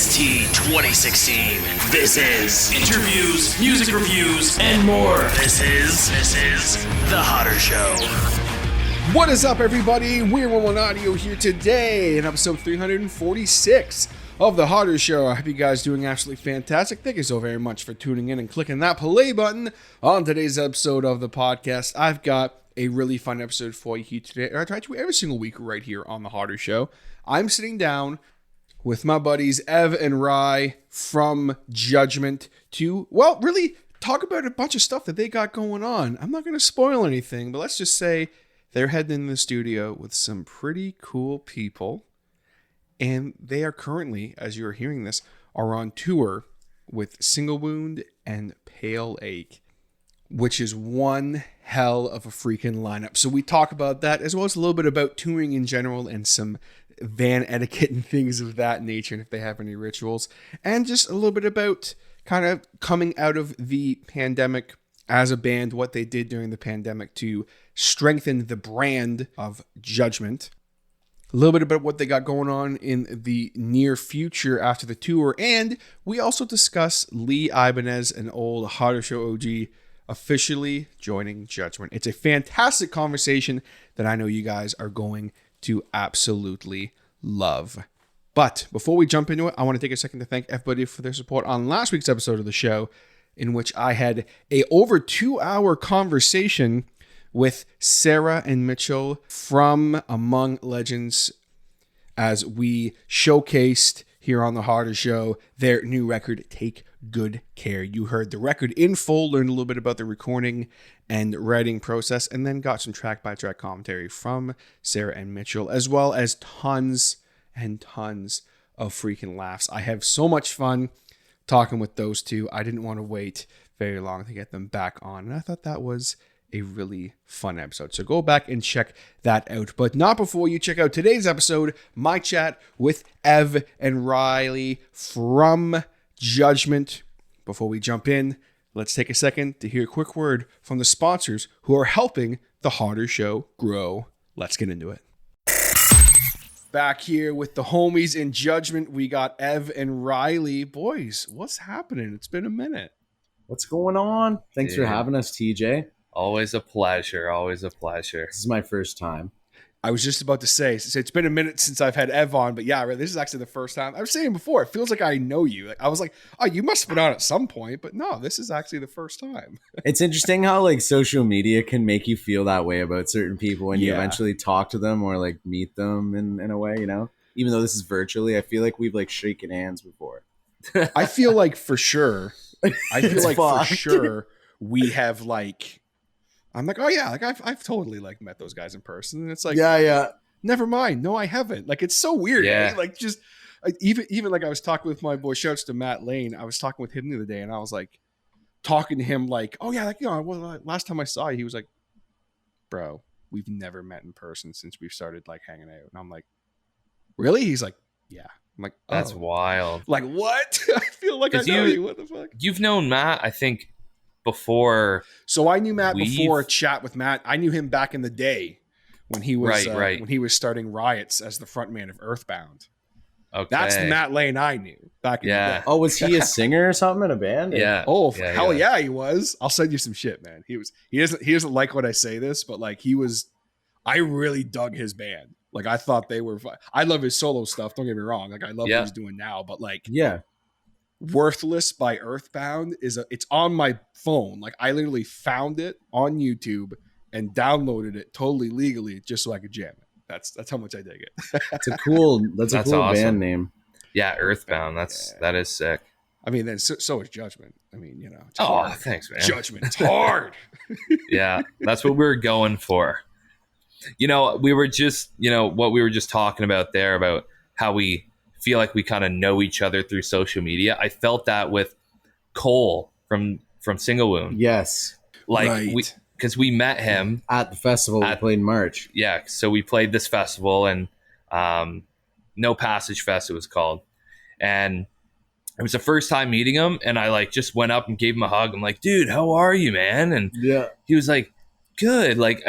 OST 2016. This is interviews, music reviews, and more. This is The Hodder Show. What is up, everybody? We're One Audio here today in episode 346 of The Hodder Show. I hope you guys are doing absolutely fantastic. Thank you so very much for tuning in and clicking that play button on today's episode of the podcast. I've got a really fun episode for you here today. I try to every single week right here on The Hodder Show. I'm sitting down with my buddies Ev and Ryley from Judgement to, well, really talk about a bunch of stuff that they got going on. I'm not going to spoil anything, but let's just say they're heading in the studio with some pretty cool people. And they are currently, as you're hearing this, are on tour with Single Wound and Pale Ache, which is one hell of a freaking lineup. So we talk about that, as well as a little bit about touring in general and some van etiquette and things of that nature, and if they have any rituals, and just a little bit about kind of coming out of the pandemic as a band, what they did during the pandemic to strengthen the brand of Judgement. A little bit about what they got going on in the near future after the tour, and we also discuss Lee Ibanez, an old Hodder Show OG, officially joining Judgement. It's a fantastic conversation that I know you guys are going to absolutely love. But before we jump into it, I want to take a second to thank everybody for their support on last week's episode of the show, in which I had a over 2-hour conversation with Sarah and Mitchell from Among Legends as we showcased here on the Hodder Show their new record, Take Good Care. You heard the record in full, learned a little bit about the recording and writing process, and then got some track-by-track commentary from Sarah and Mitchell, as well as tons and tons of freaking laughs. I have so much fun talking with those two. I didn't want to wait very long to get them back on, and I thought that was a really fun episode. So go back and check that out. But not before you check out today's episode, my chat with Ev and Ryley from Judgement. Before we jump in, let's take a second to hear a quick word from the sponsors who are helping the Hodder Show grow. Let's get into it. Back here with the homies in Judgement, we got Ev and Ryley. Boys, what's happening? It's been a minute. What's going on? Thanks for having us, TJ. Always a pleasure. Always a pleasure. This is my first time. I was just about to say, it's been a minute since I've had Ev on, but yeah, this is actually the first time. I was saying before, it feels like I know you. I was like, oh, you must have been on at some point, but no, this is actually the first time. It's interesting how like social media can make you feel that way about certain people when you eventually talk to them or like meet them in a way, you know? Even though this is virtually, I feel like we've like shaken hands before. I feel like for sure. For sure we have like, I'm like, oh yeah, like I've totally like met those guys in person, and it's like, yeah, never mind, no, I haven't. Like it's so weird, yeah. Like just even like I was talking with my boy, shouts to Matt Lane. I was talking with him the other day, and I was like talking to him like, oh yeah, like well, last time I saw you, he was like, bro, we've never met in person since we've started like hanging out, and I'm like, really? He's like, yeah. I'm like, oh. That's wild. Like what? I feel like I know you. What the fuck? You've known Matt, I think, before. So I knew Matt before chat with Matt. I knew him back in the day when he was when he was starting Riots as the frontman of Earthbound. Okay, that's the Matt Lane I knew back in the day. Oh, was he a singer or something in a band? Or? Yeah. Oh, hell yeah, he was. I'll send you some shit, man. He doesn't like when I say this, but like I really dug his band. Like I thought they were. I love his solo stuff. Don't get me wrong. Like I love what he's doing now, but like Worthless by Earthbound it's on my phone. Like I literally found it on YouTube and downloaded it totally legally just so I could jam it. That's how much I dig it. That's a cool awesome band name. Yeah, Earthbound. That is sick. I mean, then so is Judgement. I mean, you know. Oh, thanks, man. Judgement. It's hard. Yeah, that's what we were going for. You know, we were just, what we were just talking about there about how we feel like we kind of know each other through social media. I felt that with Cole from Single Wound. Yes. Like because we met him at the festival we played in March. Yeah. So we played this festival and No Passage Fest it was called. And it was the first time meeting him. And I like just went up and gave him a hug. I'm like, dude, how are you, man? And he was like, good. Like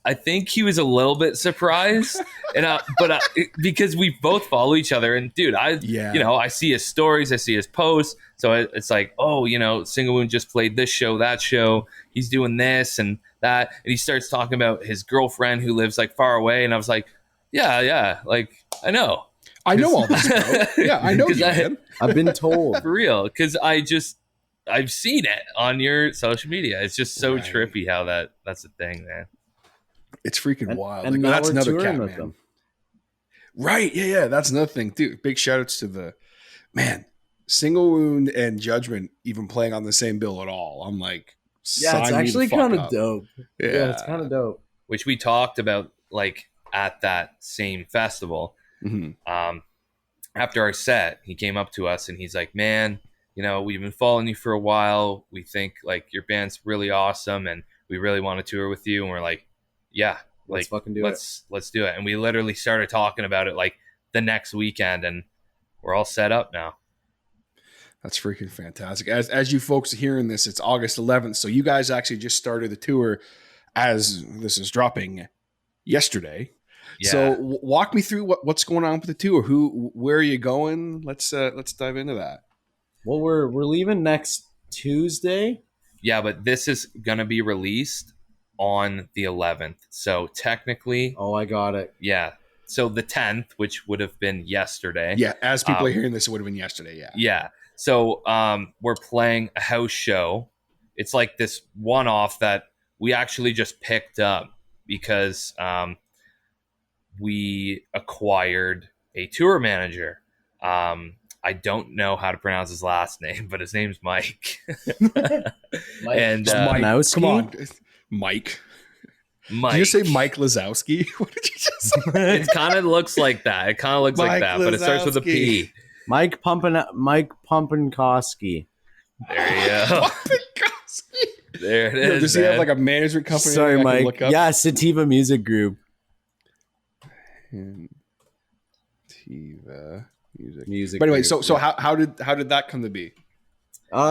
I think he was a little bit surprised, and because we both follow each other, and dude, I see his stories, I see his posts, so it's like, oh, Single Wound just played this show, that show, he's doing this and that, and he starts talking about his girlfriend who lives like far away, and I was like, yeah, like I know all this, bro. Yeah, I know you, man. I've been told. For real, because I've seen it on your social media. It's just so trippy how that's a thing, man. It's freaking wild. And like, that's another cat, with man. them. Right. Yeah. That's another thing, too. Big shout outs to the Single Wound and Judgment even playing on the same bill at all. I'm like, yeah, it's actually kind of dope. Yeah, it's kind of dope. Which we talked about like at that same festival. Mm-hmm. After our set, he came up to us and he's like, man, we've been following you for a while. We think like your band's really awesome and we really want to tour with you. And we're like, yeah, let's fucking do it. Let's do it. And we literally started talking about it like the next weekend, and we're all set up now. That's freaking fantastic. As you folks are hearing this, it's August 11th. So you guys actually just started the tour as this is dropping yesterday. Yeah. So walk me through what's going on with the tour. Where are you going? Let's dive into that. Well, we're leaving next Tuesday. Yeah, but this is gonna be released on the 11th. So technically, I got it. Yeah. So the 10th, which would have been yesterday. Yeah, as people are hearing this, it would have been yesterday. Yeah. Yeah. So we're playing a house show. It's like this one-off that we actually just picked up because we acquired a tour manager. I don't know how to pronounce his last name, but his name's Mike. And Mike, come on, Mike. Did you say Mike Lazowski? What did you just say? It kind of looks like that. It kind of looks like that, but it starts with a P. Mike Pumpenkoski. There you go. There it is. Does he have like a management company? Sorry, Mike. Yeah, Sativa Music Group. Sativa Music. But anyway, so how did that come to be?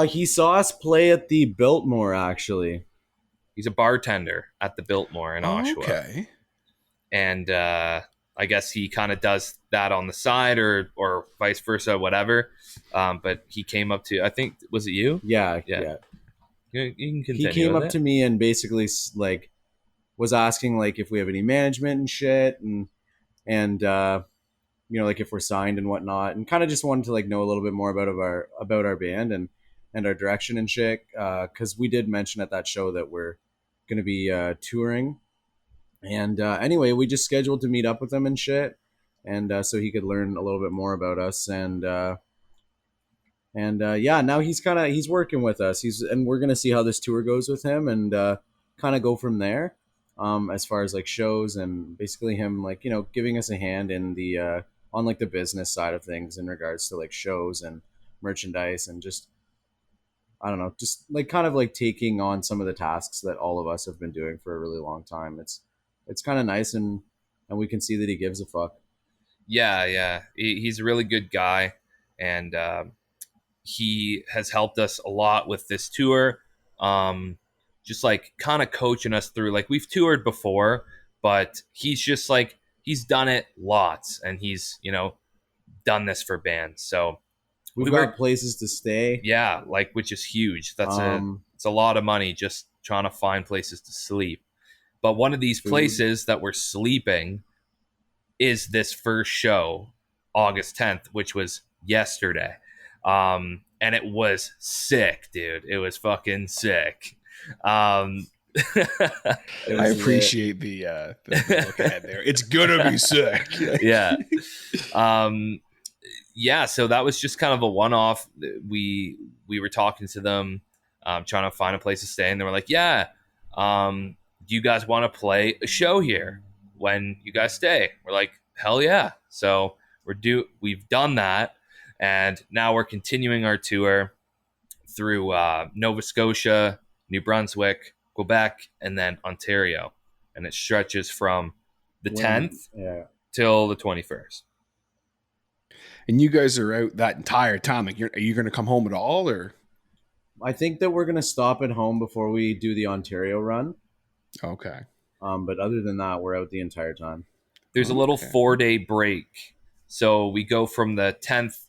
He saw us play at the Biltmore, actually. He's a bartender at the Biltmore in Oshawa. Okay. And I guess he kind of does that on the side or vice versa, whatever. But he came up to, I think, was it you? Yeah. You can continue. He came up to me and basically like was asking like if we have any management and shit and like if we're signed and whatnot, and kind of just wanted to like know a little bit more about our band and our direction and shit. Because we did mention at that show that we're going to be touring. And anyway, we just scheduled to meet up with him and shit, and so he could learn a little bit more about us. And now he's working with us. And we're gonna see how this tour goes with him, and kind of go from there. As far as like shows and basically him like giving us a hand in the on like the business side of things in regards to like shows and merchandise and just I don't know, just like kind of like taking on some of the tasks that all of us have been doing for a really long time. It's kind of nice, and we can see that he gives a fuck. Yeah. He's a really good guy, and he has helped us a lot with this tour. Just like kind of coaching us through, like we've toured before, but he's just like, he's done it lots, and he's, done this for bands. So we've got places to stay. Yeah. Like, which is huge. It's a lot of money just trying to find places to sleep. But one of these places that we're sleeping is this first show, August 10th, which was yesterday. And it was sick, dude. It was fucking sick. I appreciate the look ahead there. It's gonna be sick. Yeah. Yeah, so that was just kind of a one-off. We were talking to them, trying to find a place to stay, and they were like, yeah, do you guys want to play a show here when you guys stay? We're like, hell yeah. So we've done that, and now we're continuing our tour through Nova Scotia, New Brunswick, Quebec, and then Ontario. And it stretches from the 10th till the 21st. And you guys are out that entire time. Like, are you going to come home at all, or? I think that we're going to stop at home before we do the Ontario run. Okay. But other than that, we're out the entire time. There's a little Okay. 4-day break. So we go from the 10th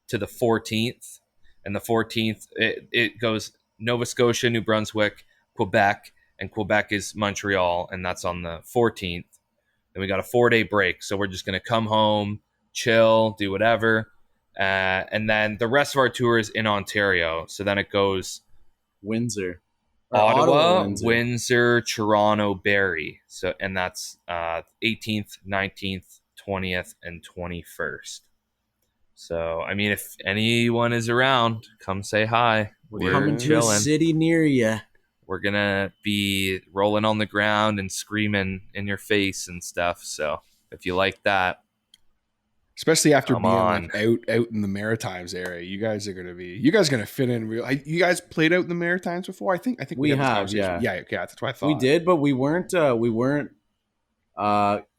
to the 14th. And the 14th, it goes Nova Scotia, New Brunswick, Quebec, and Quebec is Montreal, and that's on the 14th. And we got a 4-day break. So we're just going to come home, chill, do whatever. And then the rest of our tour is in Ontario. So then it goes Windsor. Or Ottawa, Windsor. Windsor, Toronto, Barrie. So, and that's 18th, 19th, 20th, and 21st. So, I mean, if anyone is around, come say hi. We're coming to a chilling. city near you. We're gonna be rolling on the ground and screaming in your face and stuff. So, if you like that, Especially after Come being on. like out in the Maritimes area, you guys are gonna fit in real. You guys played out in the Maritimes before? I think We had this have, conversation. yeah. Okay, that's what I thought. We did, but we weren't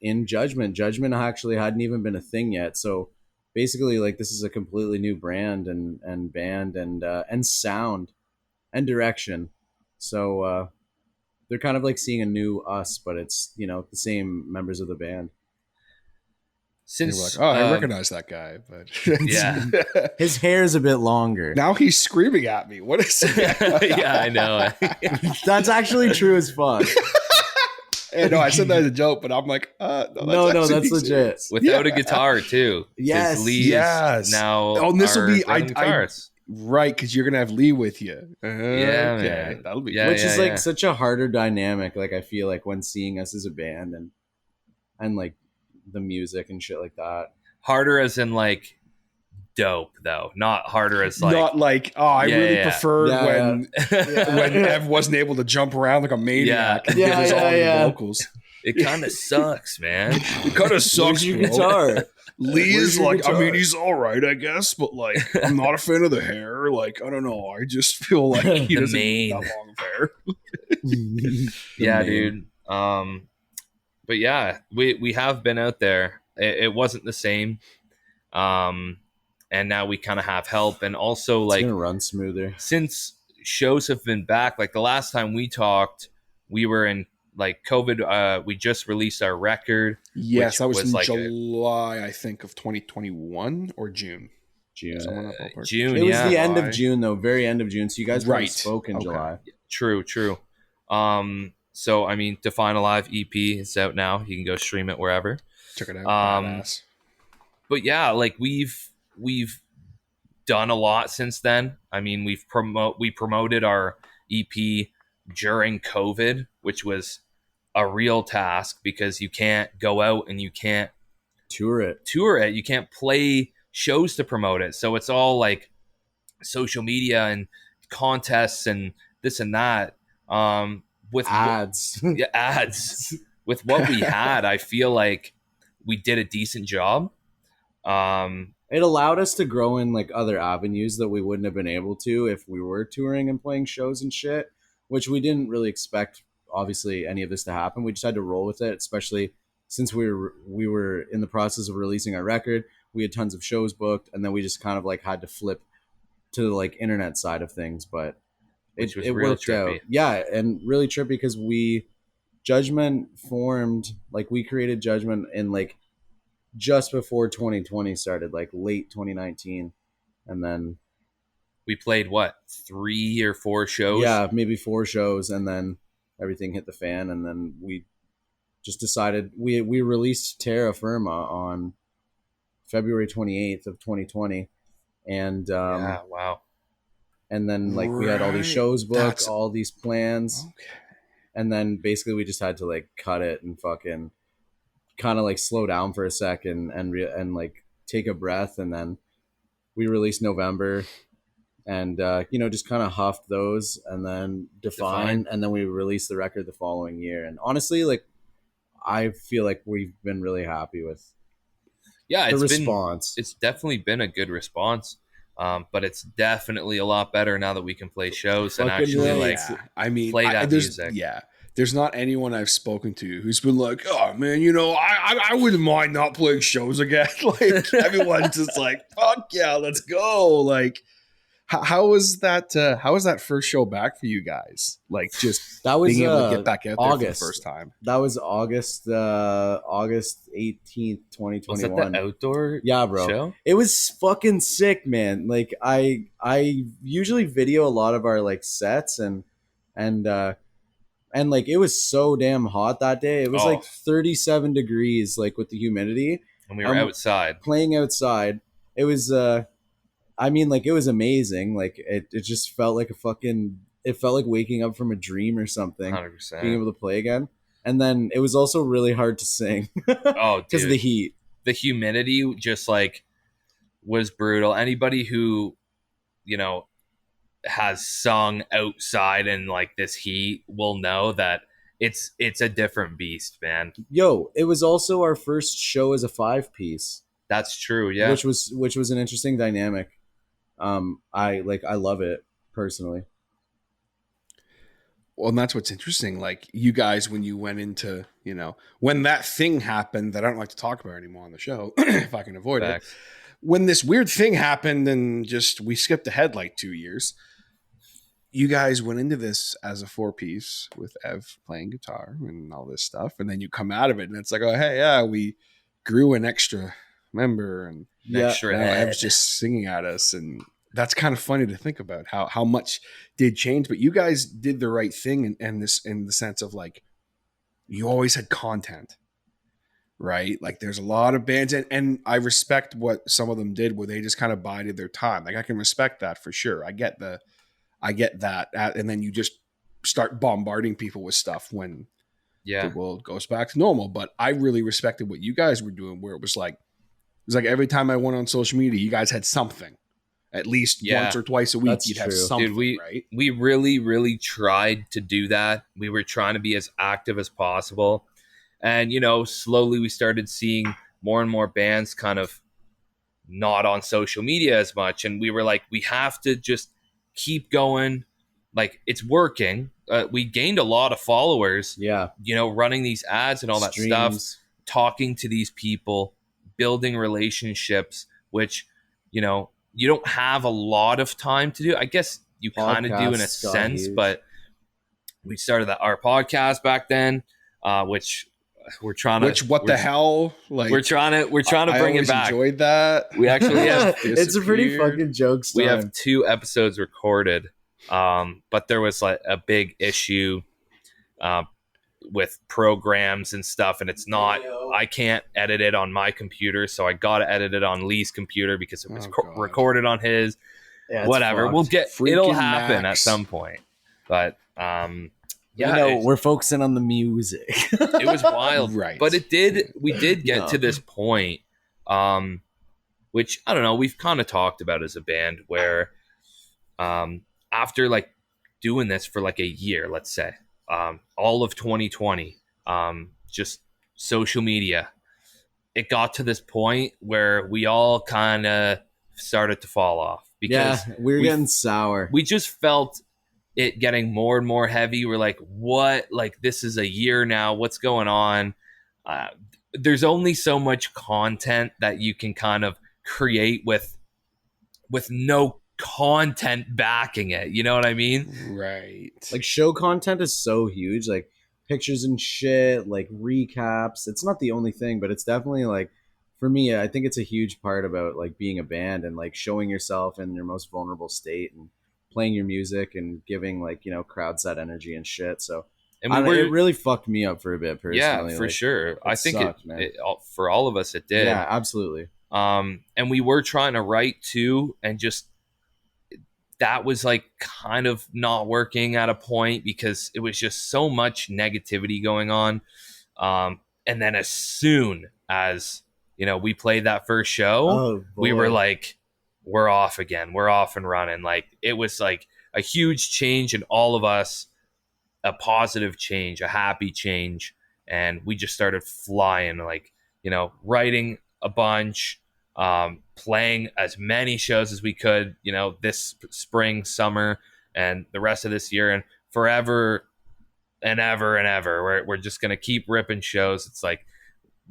in Judgment. Judgment actually hadn't even been a thing yet. So basically, like, this is a completely new brand and band and sound and direction. So they're kind of like seeing a new us, but it's, you know, the same members of the band. And since you're like, oh, I recognize that guy, but Yeah. His hair is a bit longer. now he's screaming at me. What is it? yeah, I know. That's actually true as fuck. And no, I said that as a joke, but I'm like, No, actually that's legit. serious. Without a Yeah. guitar too. 'Cause Yes. Lee is Yes. now. Oh, and this will our be- rhythm guitarist. Right, because you're gonna have Lee with you. Yeah, Okay, man. that'll be Yeah, Which is like yeah. such a harder dynamic. Like, I feel like when seeing us as a band and like the music and shit like that. Harder as in like dope though, not harder as like. not like, oh, I Yeah, really yeah. preferred Yeah, when when Ev wasn't able to jump around like a maniac and Yeah, give us all yeah, the yeah. vocals. It kind of sucks, man. It kind of sucks, Where's your bro. guitar? Lee Where's is your like, I guitar? mean, he's all right, I guess, but like, I'm not a fan of the hair. Like, I don't know. I just feel like he The doesn't mane. have long hair. Yeah, man. dude. But yeah, we have been out there. It wasn't the same. And now we kind of have help, and also It's like gonna run smoother. since shows have been back, like the last time we talked, we were in like COVID. We just released our record. Yes, Which that was was in like July, I think, of 2021 or June. June. Somewhere in that ballpark. June. It was yeah, the end July. of June, though, very end of June. So you guys probably Right. spoke in Okay. July. True. So I mean, Define Alive EP is out now. You can go stream it wherever. Check it out. Um, Badass. But yeah, like we've done a lot since then. I mean, we promoted our EP during COVID, which was a real task because you can't go out and you can't Tour it. tour it. You can't play shows to promote it. So it's all like social media and contests and this and that. With Ads. yeah, ads. With what we had, I feel like we did a decent job. It allowed us to grow in like other avenues that we wouldn't have been able to if we were touring and playing shows and shit, which we didn't really expect, obviously, any of this to happen. We just had to roll with it, especially since we were in the process of releasing our record. We had tons of shows booked, and then we just kind of like had to flip to the like internet side of things, but Which was it real worked out. trippy. Yeah, and really trippy because Judgment formed, like, we created Judgment in like just before 2020 started, like late 2019, and then We played what 3 or 4 shows. yeah, maybe 4 shows, and then everything hit the fan, and then we just decided we released Terra Firma on February 28th of 2020, and Yeah. Wow. and then like we had all these Right. shows booked, That's- all these plans, Okay. and then basically we just had to like cut it and fucking kind of like slow down for a second and like take a breath, and then we released November, and just kind of huffed those, and then Define, and then we released the record the following year. And honestly, like, I feel like we've been really happy with Yeah, the it's been response. it's definitely been a good response. But it's definitely a lot better now that we can play shows and Fucking actually right. like I mean, play that there's, music. Yeah, there's not anyone I've spoken to who's been like, oh man, I wouldn't mind not playing shows again. Like everyone's just like, fuck yeah, let's go. Like How was that? How was that first show back for you guys? Like just That was being able to get back out there for the August. first time. That was August 18th, Was that 2021. the outdoor Yeah, bro. show? It was fucking sick, man. Like I usually video a lot of our like sets and like it was so damn hot that day. It was Oh. like 37 degrees like with the humidity. And we were outside. Playing outside. It was I mean, like, it was amazing. Like, it just felt like it felt like waking up from a dream or something, 100%. being able to play again. And then it was also really hard to sing Oh, because of dude. the heat. The humidity just like was brutal. Anybody who, has sung outside in like this heat will know that it's a different beast, man. Yo, it was also our first show as a 5-piece, That's true. Yeah. which was an interesting dynamic. I love it personally. Well, and that's what's interesting. Like you guys, when you went into, when that thing happened that I don't like to talk about anymore on the show, if I can avoid it. Facts. When this weird thing happened and just we skipped ahead like 2 years, you guys went into this as a 4-piece with Ev playing guitar and all this stuff. And then you come out of it and it's like, oh, hey, yeah, we grew an extra member and Extra now head. Ev's just singing at us. And that's kind of funny to think about how much did change. But you guys did the right thing in the sense of like, you always had content. Right? Like there's a lot of bands and I respect what some of them did where they just kind of bided their time. Like I can respect that for sure. I get that. And then you just start bombarding people with stuff when the world goes back to normal. But I really respected what you guys were doing where it was like every time I went on social media, you guys had something. At least once or twice a week, That's you'd have true. something, Dude, right? we really, really tried to do that. We were trying to be as active as possible. And, slowly we started seeing more and more bands kind of not on social media as much. And we were like, we have to just keep going. Like, it's working. We gained a lot of followers, Yeah. Running these ads and all that stuff, talking to these people, building relationships, which, you don't have a lot of time to do. I guess you kind of do in a Podcasts got sense, huge. but we started our podcast back then, which we're trying to. What the hell? Like We're trying to bring it back. Enjoyed that. We actually have It's a pretty fucking joke we time. have 2 episodes recorded, but there was like a big issue with programs and stuff, and it's not. I can't edit it on my computer, so I got to edit it on Lee's computer because it was God. recorded on his. Yeah, it's Whatever, fucked. we'll get. Freaking It'll happen Max. at some point, but we're focusing on the music. it was wild, Right. But we did get to this point, which I don't know, we've kind of talked about as a band where, after like doing this for like a year, let's say, all of 2020, just social media, it got to this point where we all kind of started to fall off because we're getting sour. we just felt it getting more and more heavy. We're like, what? Like, this is a year now. What's going on? There's only so much content that you can kind of create with no content backing it. You know what I mean? Right. Like, show content is so huge. Like, pictures and shit, like recaps. It's not the only thing, but it's definitely like, for me, I think it's a huge part about like being a band and like showing yourself in your most vulnerable state and playing your music and giving like, crowds that energy and shit. So And it really fucked me up for a bit personally. yeah, for like, sure. I think sucked, man. it for all of us it did. Yeah, absolutely. And we were trying to write too, and just that was like kind of not working at a point because it was just so much negativity going on. And then as soon as we played that first show, Oh, we boy. were like, we're off again. We're off and running. Like, it was like a huge change in all of us, a positive change, a happy change. And we just started flying, like, writing a bunch, playing as many shows as we could, this spring, summer, and the rest of this year, and forever and ever and ever. We're just going to keep ripping shows. It's like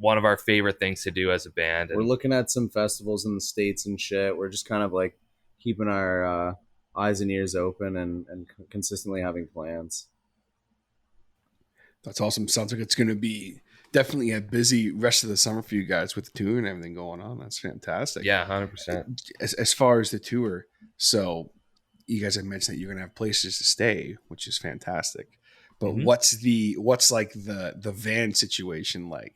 one of our favorite things to do as a band. We're looking at some festivals in the States and shit. We're just kind of like keeping our eyes and ears open and consistently having plans. That's awesome. Sounds like it's going to be definitely a busy rest of the summer for you guys with the tour and everything going on. That's fantastic. Yeah, 100%. As far as the tour, so you guys have mentioned that you're going to have places to stay, which is fantastic. But what's like the van situation like?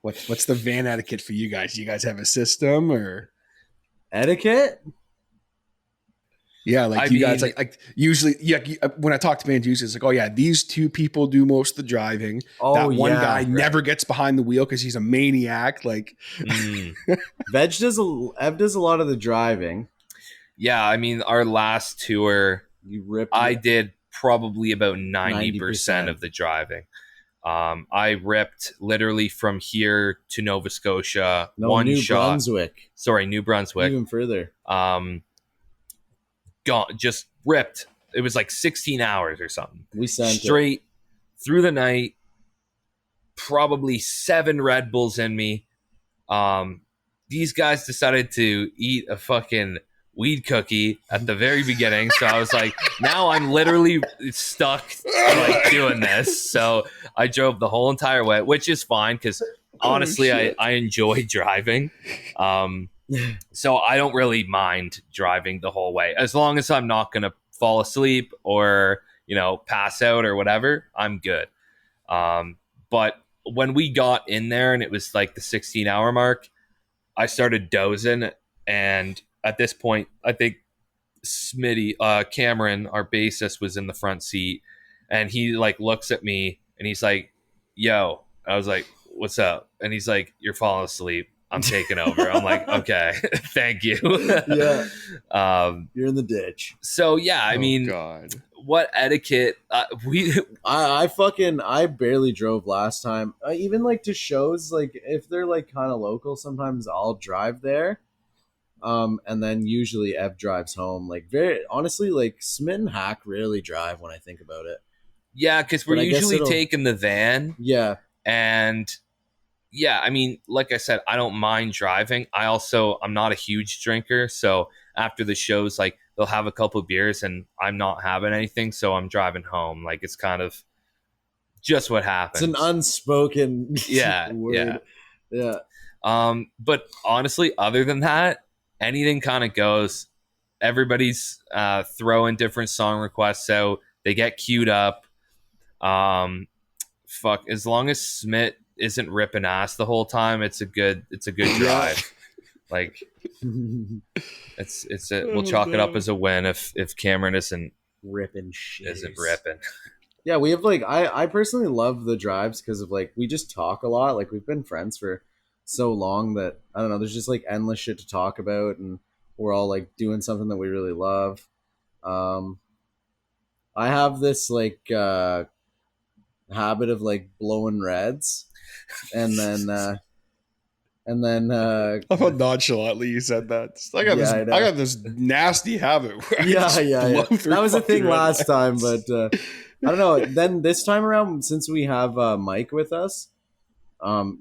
What's the van etiquette for you guys? Do you guys have a system or Etiquette? yeah, like you guys like usually when I talk to bands, usually it's like, oh yeah, these two people do most of the driving. Oh, that one yeah, guy right. never gets behind the wheel because he's a maniac. Like Ev does a lot of the driving. Yeah, I mean, our last tour, You ripped. I did probably about 90% of the driving. I ripped literally from here to Nova Scotia, New shot. Brunswick. Sorry, New Brunswick. Even further. Gone, just ripped. It was like 16 hours or something. We sent straight through the night. Probably 7 Red Bulls in me. These guys decided to eat a fucking weed cookie at the very beginning, so I was like, now I'm literally stuck like doing this. So I drove the whole entire way, which is fine because honestly, I enjoy driving. So I don't really mind driving the whole way as long as I'm not gonna fall asleep or pass out or whatever. I'm good. But when we got in there and it was like the 16-hour mark, I started dozing, and at this point, I think Smitty, Cameron, our bassist, was in the front seat, and he like looks at me and he's like, "Yo," I was like, "What's up?" And he's like, "You're falling asleep. I'm taking over." I'm like, "Okay, thank you." Yeah. You're in the ditch. So yeah, I mean, God. What etiquette? I barely drove last time. Even like to shows, like if they're like kind of local, sometimes I'll drive there. And then usually Ev drives home. Like very honestly, like Smith and Hack rarely drive when I think about it. Yeah, because we're usually taking the van. Yeah. And yeah, I mean, like I said, I don't mind driving. I'm not a huge drinker, so after the shows, like they'll have a couple of beers and I'm not having anything, so I'm driving home. Like it's kind of just what happens. It's an unspoken word. Yeah. But honestly, other than that, anything kind of goes. Everybody's throwing different song requests out. They get queued up. As long as Smith isn't ripping ass the whole time, it's a good drive. Like we'll chalk it up as a win if Cameron isn't ripping shit. Yeah, we have like I personally love the drives because of like we just talk a lot. Like we've been friends for so long that I don't know, there's just like endless shit to talk about, and we're all like doing something that we really love. I have this like habit of like blowing reds and then I love how nonchalantly you said that. I got this nasty habit. Yeah. That was a thing last time, but I don't know. Then this time around, since we have Mike with us,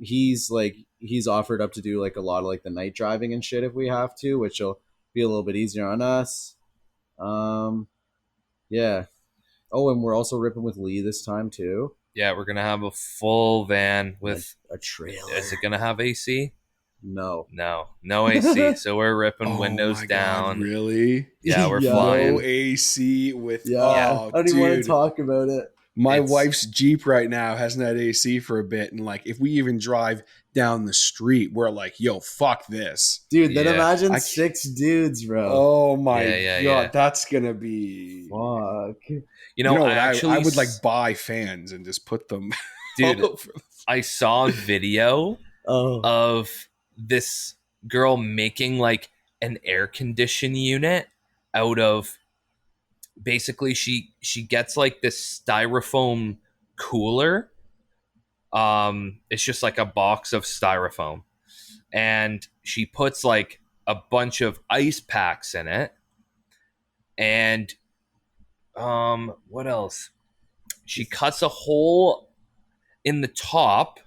he's offered up to do like a lot of like the night driving and shit if we have to, which will be a little bit easier on us. Yeah. Oh, and we're also ripping with Lee this time too. Yeah, we're gonna have a full van with a trailer. Is it gonna have AC? No AC. So we're ripping windows down. God, really? Yeah, we're flying. No AC with. Yeah, Oh, I don't even want to talk about it. My wife's Jeep right now hasn't had AC for a bit, and like if we even drive down the street, we're like, "Yo, fuck this, dude." Then imagine 6 dudes, bro. Oh my god, yeah. That's gonna be fuck. You know actually, I would like buy fans and just put them. Dude, I saw a video of this girl making like an air condition unit out of. Basically, she gets like this styrofoam cooler. It's just like a box of styrofoam, and she puts like a bunch of ice packs in it, and what else? She cuts a hole in the top,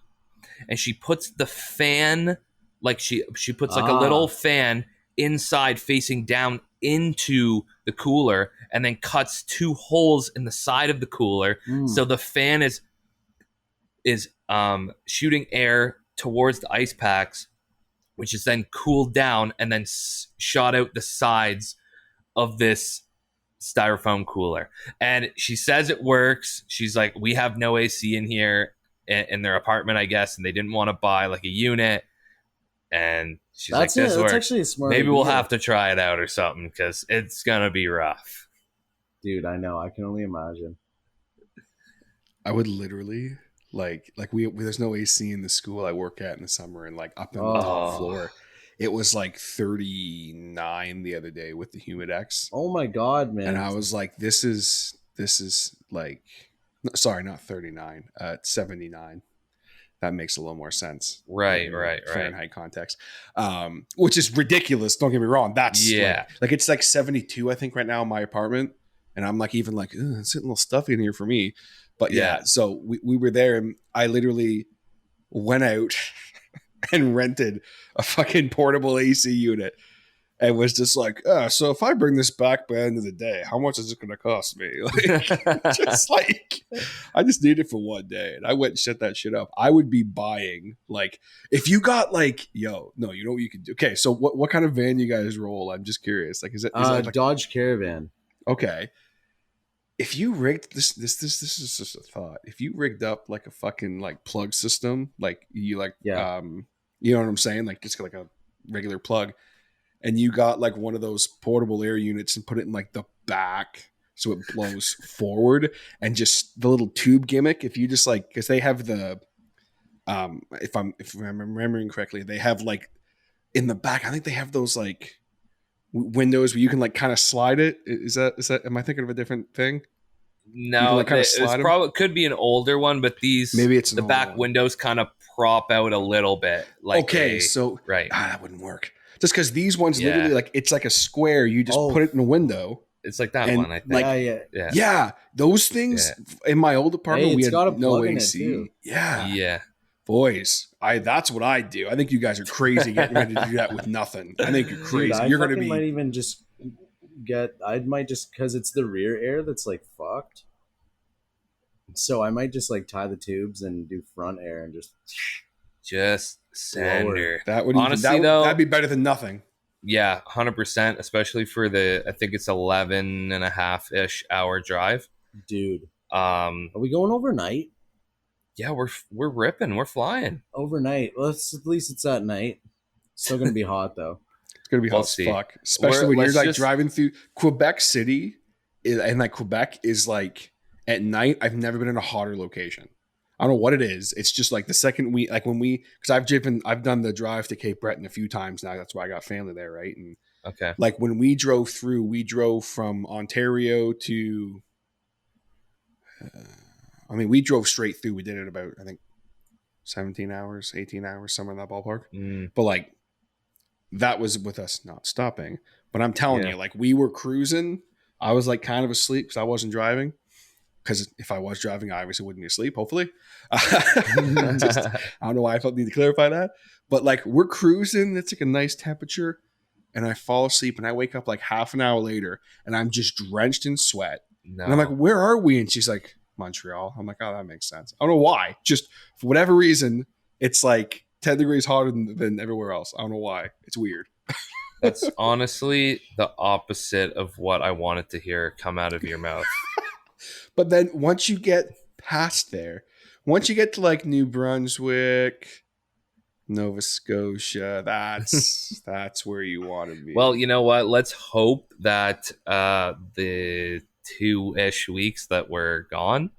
and she puts the fan, like she puts like a little fan inside facing down into the cooler and then cuts 2 holes in the side of the cooler. So the fan is shooting air towards the ice packs, which is then cooled down and then shot out the sides of this styrofoam cooler. And she says it works. She's like, we have no AC in here in their apartment, I guess, and they didn't want to buy like a unit. And she's like, this works. Actually a smart Maybe idea. we'll have to try it out or something because it's gonna be rough. Dude, I know. I can only imagine. I would literally like we there's no AC in the school I work at in the summer, and like up on the top floor, it was like 39 the other day with the Humidex. Oh my god, man! And I was like, this is like, sorry, not 39, 79. That makes a little more sense. Right. Fahrenheit context. Which is ridiculous. Don't get me wrong. That's like it's like 72, I think, right now in my apartment. And I'm like, even like, it's getting a little stuffy in here for me. But yeah, so we were there, and I literally went out and rented a fucking portable AC unit. And was just like, so if I bring this back by the end of the day, how much is it going to cost me? Like, just like, I just need it for one day. And I went and set that shit up. I would be buying, like, if you got like, you know what you can do? Okay, so what kind of van you guys roll? I'm just curious. Like, is that like, Dodge Caravan? Okay. If you rigged this is just a thought. If you rigged up like a fucking like plug system, like you like, you know what I'm saying? Like just like a regular plug. And you got like one of those portable air units and put it in like the back so it blows forward, and just the little tube gimmick. If you just like, because they have the, if I'm remembering correctly, they have like in the back, I think they have those like windows where you can like kind of slide it. Is that? Am I thinking of a different thing? No, like it could be an older one, but maybe it's the back windows kind of prop out a little bit. Like that wouldn't work. Just because these ones literally like it's like a square, you just put it in a window. It's like that one, I think. Like, yeah. Those things in my old apartment, we had no AC. Yeah, boys, that's what I do. I think you guys are crazy getting ready to do that with nothing. I think you're crazy. Dude, you're going to be. Might even just because it's the rear air that's like fucked. So I might just like tie the tubes and do front air and just sender. That would honestly that'd be better than nothing. Yeah, 100%, especially for I think it's 11 and a half ish hour drive. Dude. Are we going overnight? Yeah, we're ripping. We're flying. Overnight. Well, at least it's at night. Still going to be hot though. It's going to be hot as fuck. Especially when you're like driving through Quebec City, and like Quebec is like at night. I've never been in a hotter location. I don't know what it is. It's just like the second we like when we, because I've done the drive to Cape Breton a few times now. That's why I got family there, right? And like when we drove from Ontario to, we drove straight through. We did it about, I think, 17 hours, 18 hours, somewhere in that ballpark. But like that was with us not stopping. But I'm telling you, like we were cruising. I was like kind of asleep because I wasn't driving. Because if I was driving, I obviously wouldn't be asleep, hopefully. I don't know why I felt the need to clarify that. But like we're cruising, it's like a nice temperature, and I fall asleep and I wake up like half an hour later and I'm just drenched in sweat. No. And I'm like, where are we? And she's like, Montreal. I'm like, oh, that makes sense. I don't know why. Just for whatever reason, it's like 10 degrees hotter than everywhere else. I don't know why. It's weird. That's honestly the opposite of what I wanted to hear come out of your mouth. But then once you get past there, once you get to like New Brunswick, Nova Scotia, that's where you want to be. Well, you know what? Let's hope that the 2-ish weeks that we're gone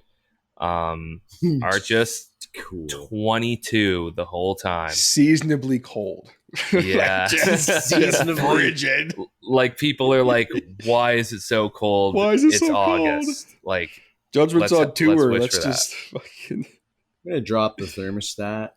are just cool. 22 the whole time. Seasonably cold. Yeah. Seasonably frigid. Like people are like, why is it so cold? Why is it it's so August. Cold? Like Judgment's on tour. Let's just fucking I'm gonna drop the thermostat.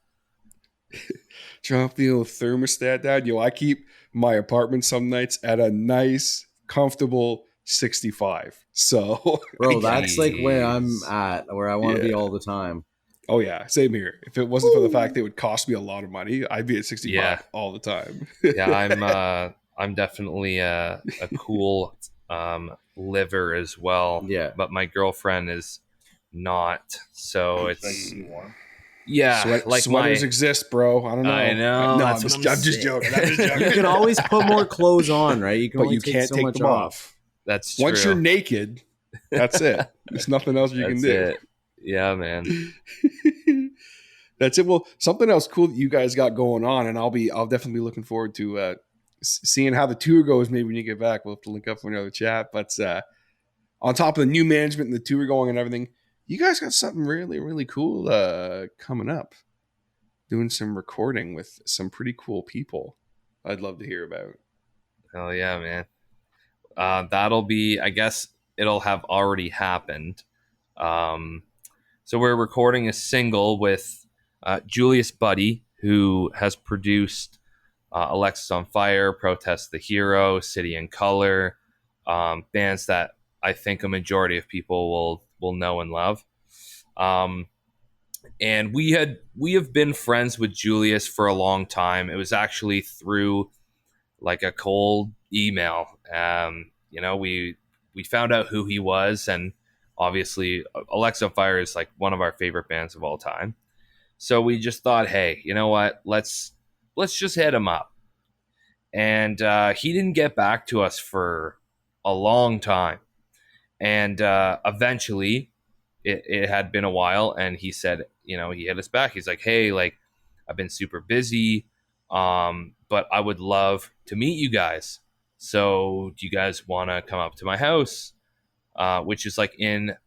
Drop the old thermostat down. Yo, I keep my apartment some nights at a nice, comfortable 65. So bro, that's like where I'm at, where I want to be all the time. Oh yeah, same here. If it wasn't for the fact that it would cost me a lot of money, I'd be at 65 all the time. Yeah, I'm definitely a cool liver as well. Yeah. But my girlfriend is not. So it's Sweaters exist, bro. I don't know. I know. No, That's I'm what just saying. joking. I'm just You joking. can always put more clothes on, right? You can But only you can't so take much them off. That's true. Once you're naked, that's it. There's nothing else you can That's do. it. Yeah, man. That's it. Well, something else cool that you guys got going on, and I'll definitely be looking forward to seeing how the tour goes. Maybe when you get back, we'll have to link up for another chat. But on top of the new management and the tour going and everything, you guys got something really, really cool coming up. Doing some recording with some pretty cool people. I'd love to hear about. Hell yeah, man. That'll be, I guess it'll have already happened. So we're recording a single with Julius Buddy, who has produced Alexis on Fire, Protest the Hero, City in Color, bands that I think a majority of people will know and love. And we have been friends with Julius for a long time. It was actually through like a cold email. We found out who he was, and obviously Alexa Fire is like one of our favorite bands of all time. So we just thought, hey, you know what? Let's just hit him up. And he didn't get back to us for a long time. And eventually it had been a while, and he said, he hit us back. He's like, hey, like, I've been super busy, but I would love to meet you guys. So do you guys want to come up to my house, which is like in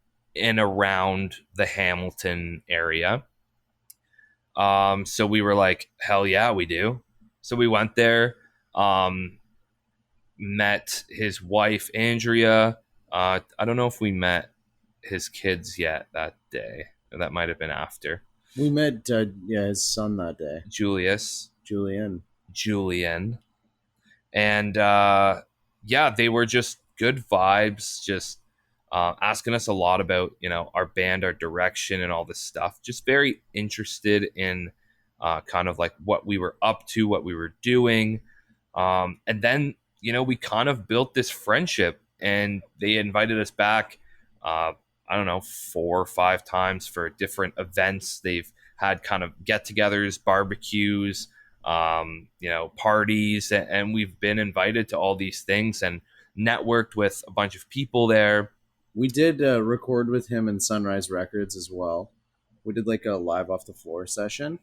around the Hamilton area? So we were like, hell yeah, we do. So we went there, met his wife, Andrea. I don't know if we met his kids yet that day. That might have been after. We met his son that day, Julian. And they were just good vibes, just asking us a lot about our band, our direction, and all this stuff. Just very interested in kind of like what we were up to, what we were doing, and then we kind of built this friendship, and they invited us back. I don't know, 4 or 5 times for different events. They've had kind of get-togethers, barbecues, parties, and we've been invited to all these things and networked with a bunch of people there. We did record with him in Sunrise Records as well. We did like a live off the floor session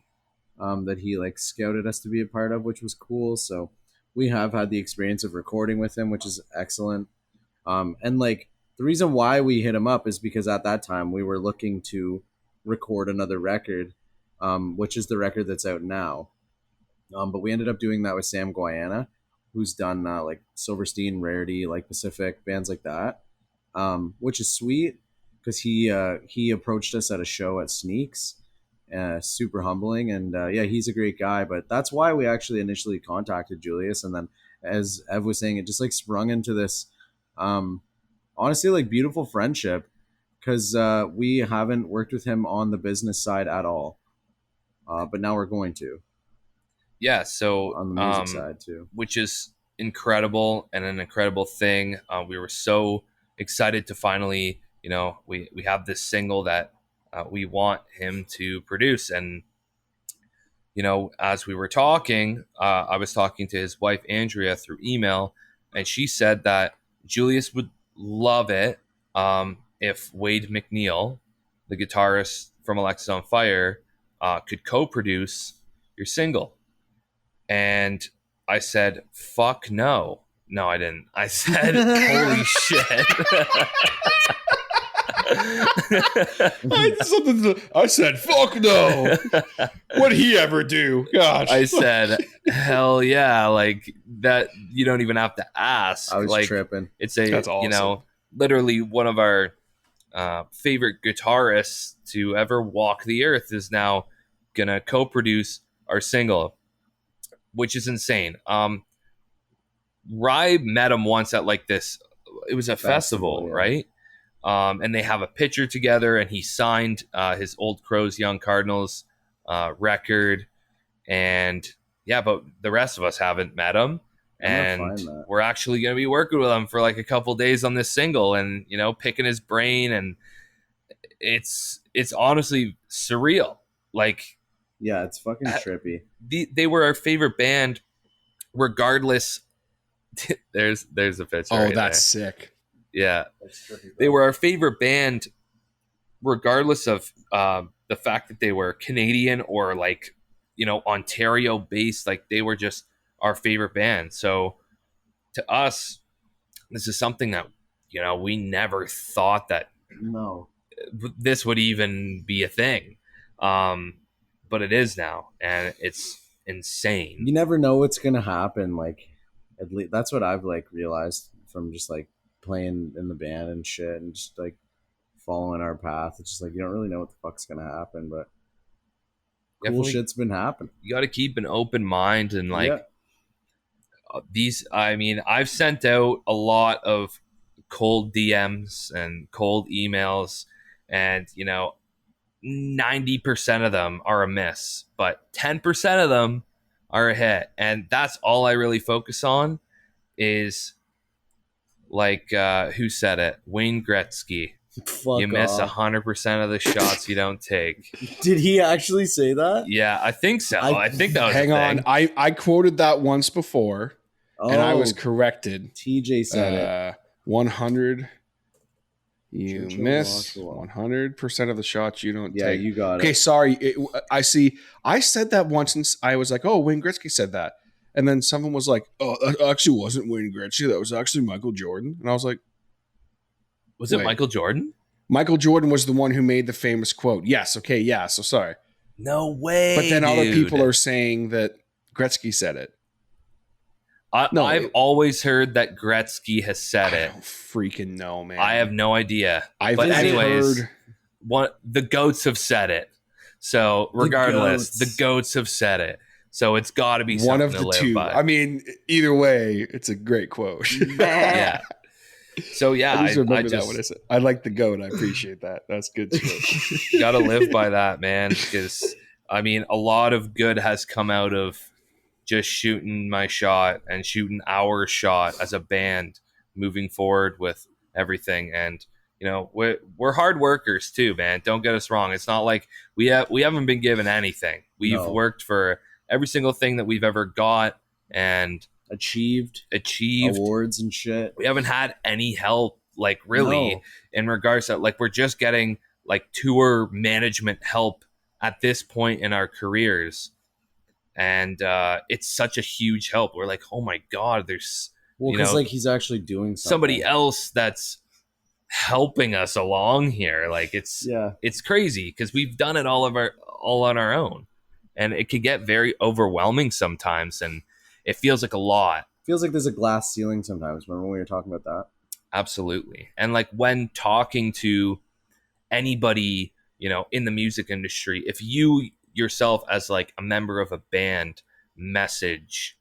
that he like scouted us to be a part of, which was cool. So we have had the experience of recording with him, which is excellent. And like the reason why we hit him up is because at that time we were looking to record another record, which is the record that's out now. But we ended up doing that with Sam Guayana, who's done like Silverstein, Rarity, like Pacific, bands like that, which is sweet because he approached us at a show at Sneaks, super humbling, and he's a great guy. But that's why we actually initially contacted Julius, and then as Ev was saying, it just like sprung into this honestly like beautiful friendship because we haven't worked with him on the business side at all, but now we're going to. Yeah, so on the music side too, which is incredible and an incredible thing. We were so excited to finally, we have this single that we want him to produce. And, as we were talking, I was talking to his wife, Andrea, through email, and she said that Julius would love it if Wade McNeil, the guitarist from Alexis on Fire, could co-produce your single. And I said, fuck no. No, I didn't. I said, holy shit. I said, fuck no. What'd he ever do? Gosh. I said, hell yeah. Like that, you don't even have to ask. I was like, tripping. That's awesome. Literally one of our favorite guitarists to ever walk the earth is now going to co-produce our single, which is insane. Rye met him once at like this, it was a festival, yeah. Right? And they have a picture together, and he signed his Old Crows, Young Cardinals record. And yeah, but the rest of us haven't met him. and find that. we're actually going to be working with him for like a couple days on this single, and picking his brain, and it's honestly surreal. Like, Yeah, it's fucking trippy. they were our favorite band, regardless. there's a picture. Oh, right that's there. sick. Yeah, That's trippy, bro. they were our favorite band, regardless of the fact that they were Canadian or like Ontario based. Like, they were just our favorite band. So to us, this is something that we never thought that No. this would even be a thing, but it is now, and it's insane. You never know what's gonna happen. Like, at least that's what I've like realized from just like playing in the band and shit, and just like following our path. It's just like you don't really know what the fuck's gonna happen, but cool Definitely, shit's been happening. you got to keep an open mind, and like, Yeah. I've sent out a lot of cold DMs and cold emails, and 90% of them are a miss, but 10% of them are a hit. And that's all I really focus on is, like, who said it? Wayne Gretzky. Fuck You miss off. 100% of the shots you don't take. Did he actually say that? Yeah, I think so. I- I think that was Hang a on. thing. I quoted that once before, and I was Oh, corrected. TJ said it. 100. You Churchill miss Oshawa. 100% of the shots you don't Yeah, take. you got Okay, it. sorry. I see. I said that once, and I was like, "Oh, Wayne Gretzky said that," and then someone was like, "Oh, that actually wasn't Wayne Gretzky. That was actually Michael Jordan." And I was like, Was it Wait. Michael Jordan? "Michael Jordan was the one who made the famous quote." Yes. Okay. Yeah. So sorry, No way. but then other dude. people are saying that Gretzky said it. No, I've always heard that Gretzky has said I it. don't freaking know, man. I have no idea. I've but anyways, heard. the goats have said it. So regardless, the goats. goats have said it. So it's got to be One something of to the live two. by. I mean, either way, it's a great quote. Yeah. So yeah, I just remember that just when I said I like the goat. I appreciate that. That's good shit. got to live by that, man. Because I mean, a lot of good has come out of just shooting my shot and shooting our shot as a band, moving forward with everything. And we're hard workers too, man. Don't get us wrong. It's not like we haven't been given anything. We've No. worked for every single thing that we've ever got and Achieved achieved. awards and shit. We haven't had any help, like, really, No. in regards to, like, we're just getting like tour management help at this point in our careers, and it's such a huge help. We're like, oh my god, there's Well, you because know, like he's actually doing somebody something. else that's helping us along here. Like, it's Yeah. crazy because we've done it all on our own, and it could get very overwhelming sometimes, and it feels like a lot. Feels like there's a glass ceiling sometimes. Remember when we were talking about that? Absolutely. And like, when talking to anybody, in the music industry, if you yourself as like a member of a band message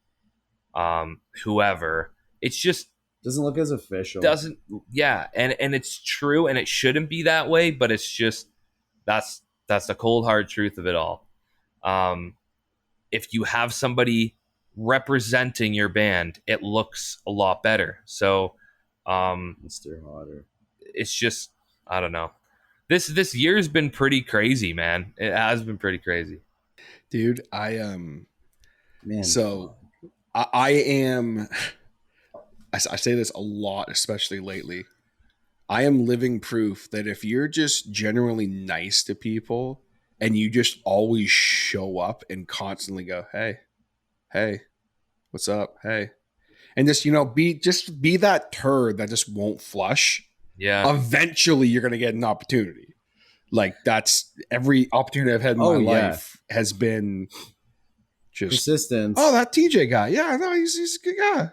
whoever, it's just Doesn't look as official. doesn't, yeah, and it's true, and it shouldn't be that way, but it's just that's the cold hard truth of it all. If you have somebody representing your band, it looks a lot better. So Mr. Hodder. it's just, I don't know. This year's been pretty crazy, man. It has been pretty crazy. Dude, Man. So I am. I say this a lot, especially lately. I am living proof that if you're just generally nice to people and you just always show up and constantly go, hey, what's up? Hey. And just, be that turd that just won't flush. Yeah. Eventually you're going to get an opportunity. Like, that's every opportunity I've had in my life has been just persistence. oh, that TJ guy. Yeah, no, he's a good guy.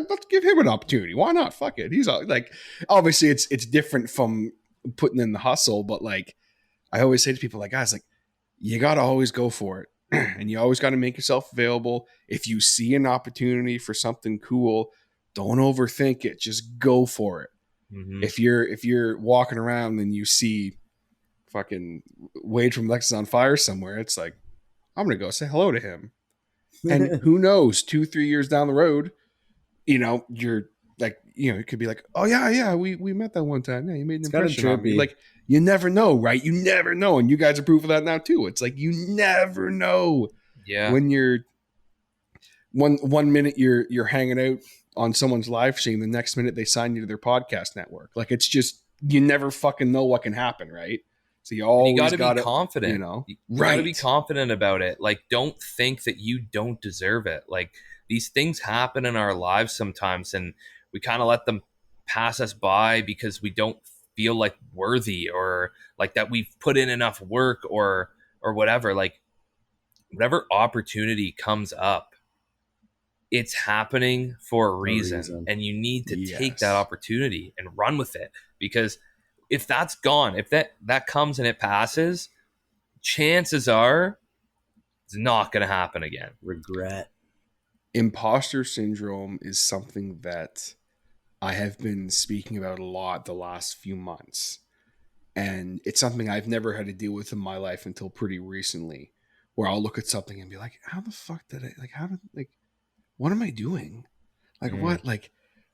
Let's give him an opportunity. Why not? Fuck it. He's like, obviously it's different from putting in the hustle, but like, I always say to people, like, guys, like, you got to always go for it. And you always got to make yourself available. If you see an opportunity for something cool, don't overthink it. Just go for it. Mm-hmm. If you're walking around and you see fucking Wade from Lexus on Fire somewhere, it's like, I'm gonna go say hello to him. And who knows, 2-3 years down the road, you're like, it could be like, oh yeah, we met that one time. Yeah, you made an impression on me. trippy. Like, you never know, right? You never know, and you guys are proof of that now too. It's like you never know Yeah. when you're one minute you're hanging out on someone's live stream, the next minute they sign you to their podcast network. Like, it's just, you never fucking know what can happen, right? So you always got got to be confident. You got to be confident about it. Like, don't think that you don't deserve it. Like, these things happen in our lives sometimes, and we kind of let them pass us by because we don't feel like worthy, or like that we've put in enough work, or whatever. Like, whatever opportunity comes up, it's happening for a reason. And you need to take that opportunity and run with it, because if that's gone, if that comes and it passes, chances are it's not going to happen again. Regret. Imposter syndrome is something that I have been speaking about a lot the last few months, and it's something I've never had to deal with in my life until pretty recently, where I'll look at something and be like, how the fuck did I, like, what am I doing? Like, what? Like,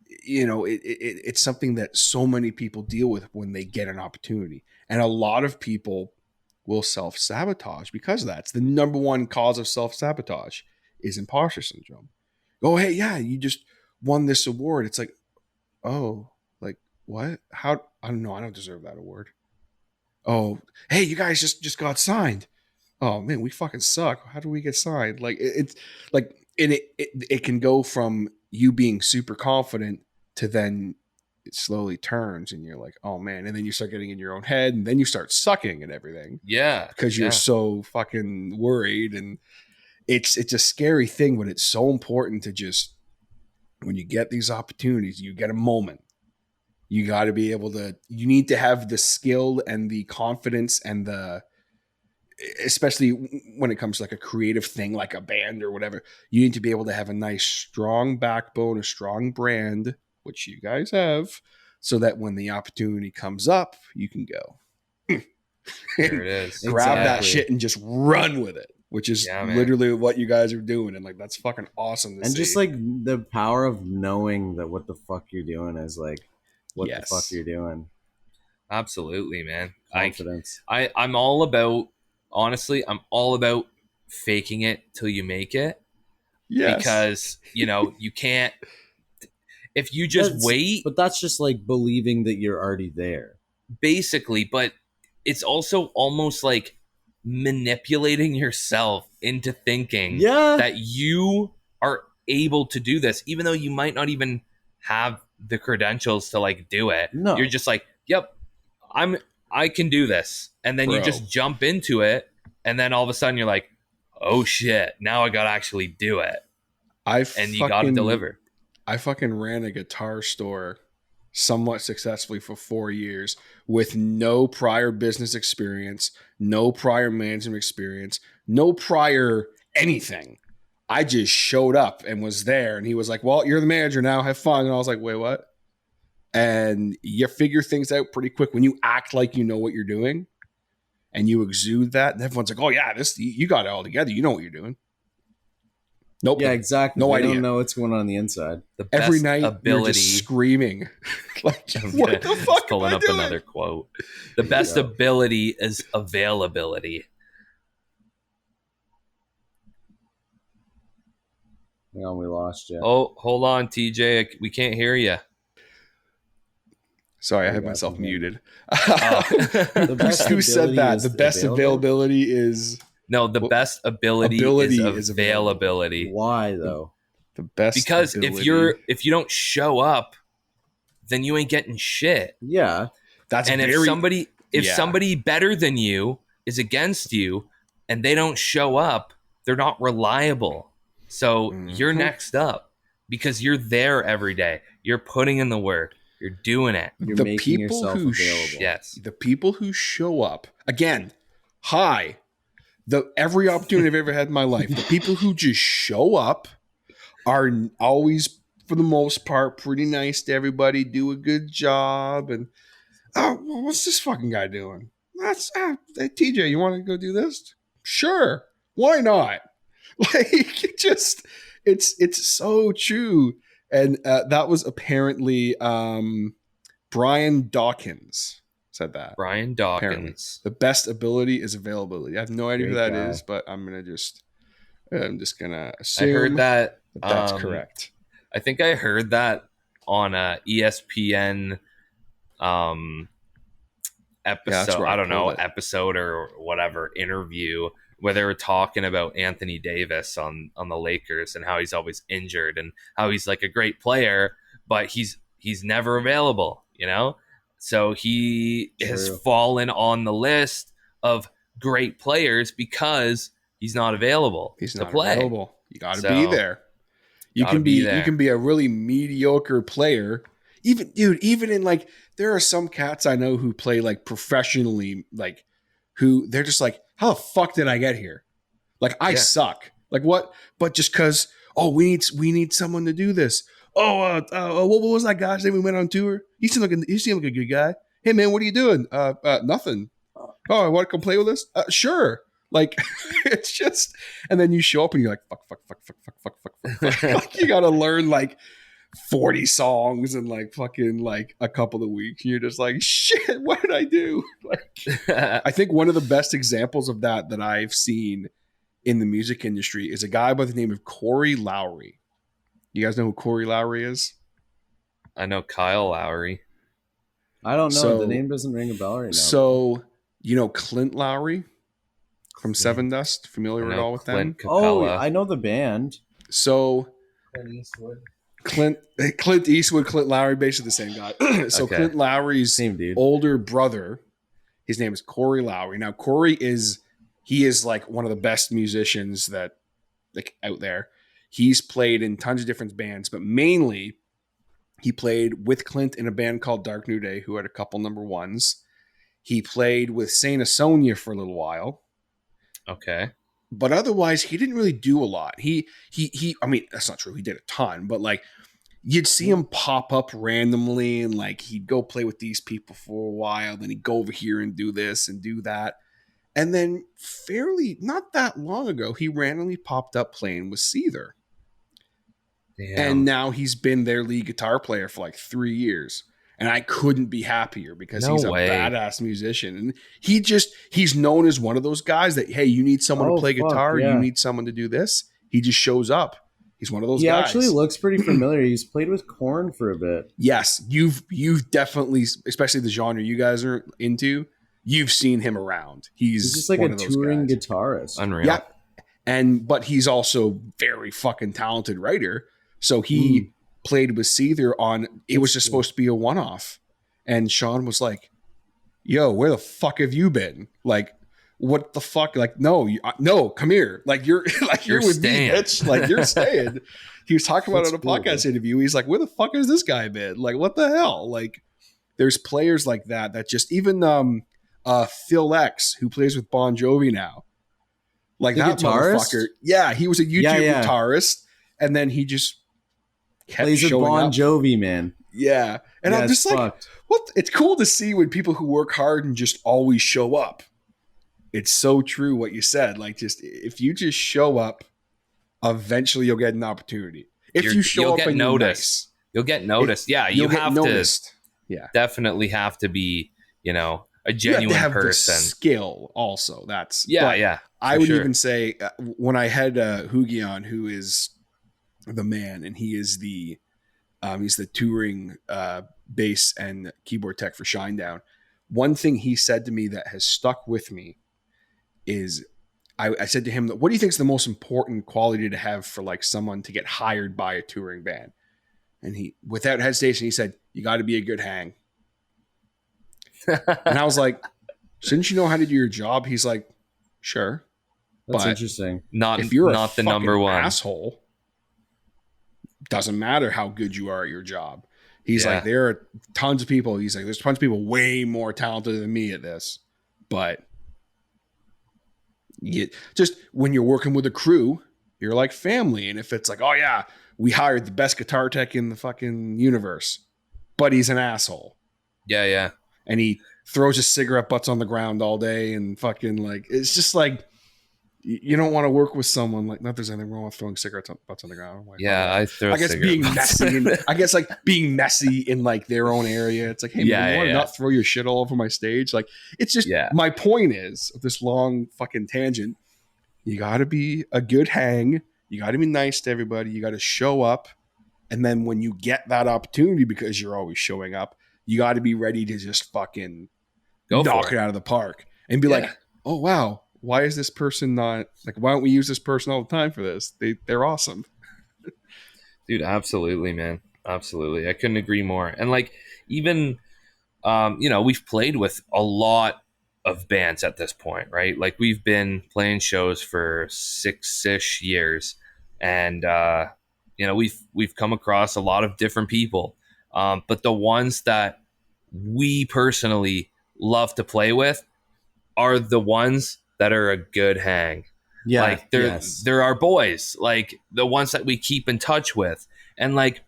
it's something that so many people deal with when they get an opportunity. And a lot of people will self-sabotage because of that. It's the number one cause of self-sabotage is imposter syndrome. Oh, hey, yeah, you just won this award. It's like, oh, like, what? How? I don't know. I don't deserve that award. Oh, hey, you guys just got signed. Oh man, we fucking suck. How do we get signed? Like, it's like, and it can go from you being super confident to then it slowly turns and you're like, oh man, and then you start getting in your own head, and then you start sucking and everything. Yeah, because you're so fucking worried, and it's a scary thing, but it's so important to just, when you get these opportunities, you get a moment. You got to be able to. You need to have the skill and the confidence and especially when it comes to like a creative thing like a band or whatever, you need to be able to have a nice strong backbone, a strong brand, which you guys have, so that when the opportunity comes up, you can go there it is, grab that shit and just run with it, which is literally what you guys are doing. And like, that's fucking awesome to see. Just like the power of knowing that what the fuck you're doing is like what the fuck you're doing. Absolutely, man. Confidence. I'm all about, honestly, I'm all about faking it till you make it. Yes. Because, you can't, if you just wait. But that's just like believing that you're already there. Basically, but it's also almost like manipulating yourself into thinking that you are able to do this, even though you might not even have the credentials to like do it. No. You're just like, yep, I can do this. And then you just jump into it. And then all of a sudden you're like, oh shit, now I got to actually do it. You got to deliver. I fucking ran a guitar store somewhat successfully for 4 years with no prior business experience, no prior management experience, no prior anything. I just showed up and was there. And he was like, well, you're the manager now. Have fun. And I was like, wait, what? And you figure things out pretty quick when you act like you know what you're doing and you exude that. And everyone's like, oh, yeah, you got it all together. You know what you're doing. Nope. Yeah, exactly. No idea. I don't know what's going on the inside. Every night you're just screaming. Like, what the fuck am I doing? Another quote. The best ability is availability. Hang on, we lost you. Oh, hold on, TJ. We can't hear you. Sorry, I had myself muted. Who said that? The best availability is... No, the best ability is availability. Why though? The best because ability. if you don't show up, then you ain't getting shit. Yeah, if somebody better than you is against you and they don't show up, they're not reliable. So you're next up because you're there every day. You're putting in the work. You're doing it. You're making yourself available. Yes. The people who show up again. Every opportunity I've ever had in my life, the people who just show up are always, for the most part, pretty nice to everybody, do a good job, and what's this fucking guy doing? Hey, TJ, you want to go do this? Sure, why not? Like, it's so true, And that was apparently Brian Dawkins said that. Brian Apparently. Dawkins. The best ability is availability. I have no idea who Great that guy. is, but I'm just gonna assume I heard that. that's correct. I think I heard that on a ESPN episode. where I pulled it. Episode or whatever interview where they were talking about Anthony Davis on the Lakers and how he's always injured and how he's like a great player, but he's never available, you know? So he has fallen on the list of great players because he's not available. He's to not play. available. You got to be there. You can be a really mediocre player. Even in like, there are some cats I know who play like professionally, like who they're just like, how the fuck did I get here? Like I suck. Like what? But just cause, we need someone to do this. What was that guy's name we went on tour? He seemed like a good guy. Hey man, what are you doing? Nothing. Oh, I want to come play with us? Sure. Like it's just, and then you show up and you're like, fuck. Like you gotta learn like 40 songs in like fucking like a couple of weeks. And you're just like, shit, what did I do? Like I think one of the best examples of that I've seen in the music industry is a guy by the name of Corey Lowry. You guys know who Corey Lowry is? I know Kyle Lowry. I don't know. The name doesn't ring a bell right now. So, you know Clint Lowry from Seven Dust? Familiar at all with them? Capella. I know the band. So, Clint Eastwood. Clint Eastwood, Clint Lowry, basically the same guy. So Okay. Clint Lowry's Same dude. older brother, his name is Corey Lowry. Now, Corey is like one of the best musicians that like out there. He's played in tons of different bands, but mainly he played with Clint in a band called Dark New Day, who had a couple number ones. He played with Saint Asonia for a little while. Okay. But otherwise, he didn't really do a lot. He I mean, that's not true. He did a ton, but like you'd see him pop up randomly and like he'd go play with these people for a while. Then he'd go over here and do this and do that. And then fairly not that long ago, he randomly popped up playing with Seether. Damn. And now he's been their lead guitar player for like 3 years. And I couldn't be happier because he's a badass musician. And he's known as one of those guys that, hey, you need someone to play guitar. Yeah. You need someone to do this. He just shows up. He's one of those guys. He actually looks pretty familiar. He's played with Korn for a bit. Yes. You've definitely, especially the genre you guys are into, you've seen him around. He's just like a touring guitarist. Unreal. Yeah. But he's also very fucking talented writer. So he played with Seether on, it was just supposed to be a one-off. And Sean was like, yo, where the fuck have you been? Like, what the fuck? Like, no, come here. Like, you're with staying. me, bitch. Like, you're staying. He was talking about it on a podcast interview. He's like, where the fuck has this guy been? Like, what the hell? Like, there's players like that just even Phil X, who plays with Bon Jovi now. Like, that motherfucker. Yeah, he was a YouTube guitarist. And then he just kept plays with Bon Jovi, man. Yeah. And I'm just like, what? It's cool to see when people who work hard and just always show up. It's so true what you said. Like, just if you just show up, eventually you'll get an opportunity. If you show up and noticed, you'll get noticed. You have noticed. Definitely have to be, a genuine you have person. The skill also. That's I would even say when I had Hugi on, who is the man, and he is he's the touring bass and keyboard tech for Shinedown. One thing he said to me that has stuck with me is I said to him, what do you think is the most important quality to have for like someone to get hired by a touring band? And he, without hesitation, he said, you got to be a good hang. And I was like, shouldn't you know how to do your job? He's like, sure. That's interesting. If you're not the number one asshole, doesn't matter how good you are at your job. He's like, there are tons of people. He's like, there's tons of people way more talented than me at this. But just when you're working with a crew, you're like family. And if it's like, oh yeah, we hired the best guitar tech in the fucking universe, but he's an asshole. Yeah. And he throws his cigarette butts on the ground all day and fucking like, it's just like, you don't want to work with someone like, not there's anything wrong with throwing cigarette butts on the ground. Like, Yeah, I throw. I guess being messy. I guess like being messy in like their own area. It's like, hey, man, you want to not throw your shit all over my stage? Like, it's just my point is this long fucking tangent. You got to be a good hang. You got to be nice to everybody. You got to show up, and then when you get that opportunity, because you're always showing up, you got to be ready to just fucking knock it out of the park and be like, oh wow. Why is this person not like, why don't we use this person all the time for this? They're awesome. Dude, absolutely, man. Absolutely. I couldn't agree more. And like, even, we've played with a lot of bands at this point, right? Like we've been playing shows for 6-ish years and, we've come across a lot of different people. But the ones that we personally love to play with are the ones that are a good hang. Yeah. Like they're our boys, like the ones that we keep in touch with. And like,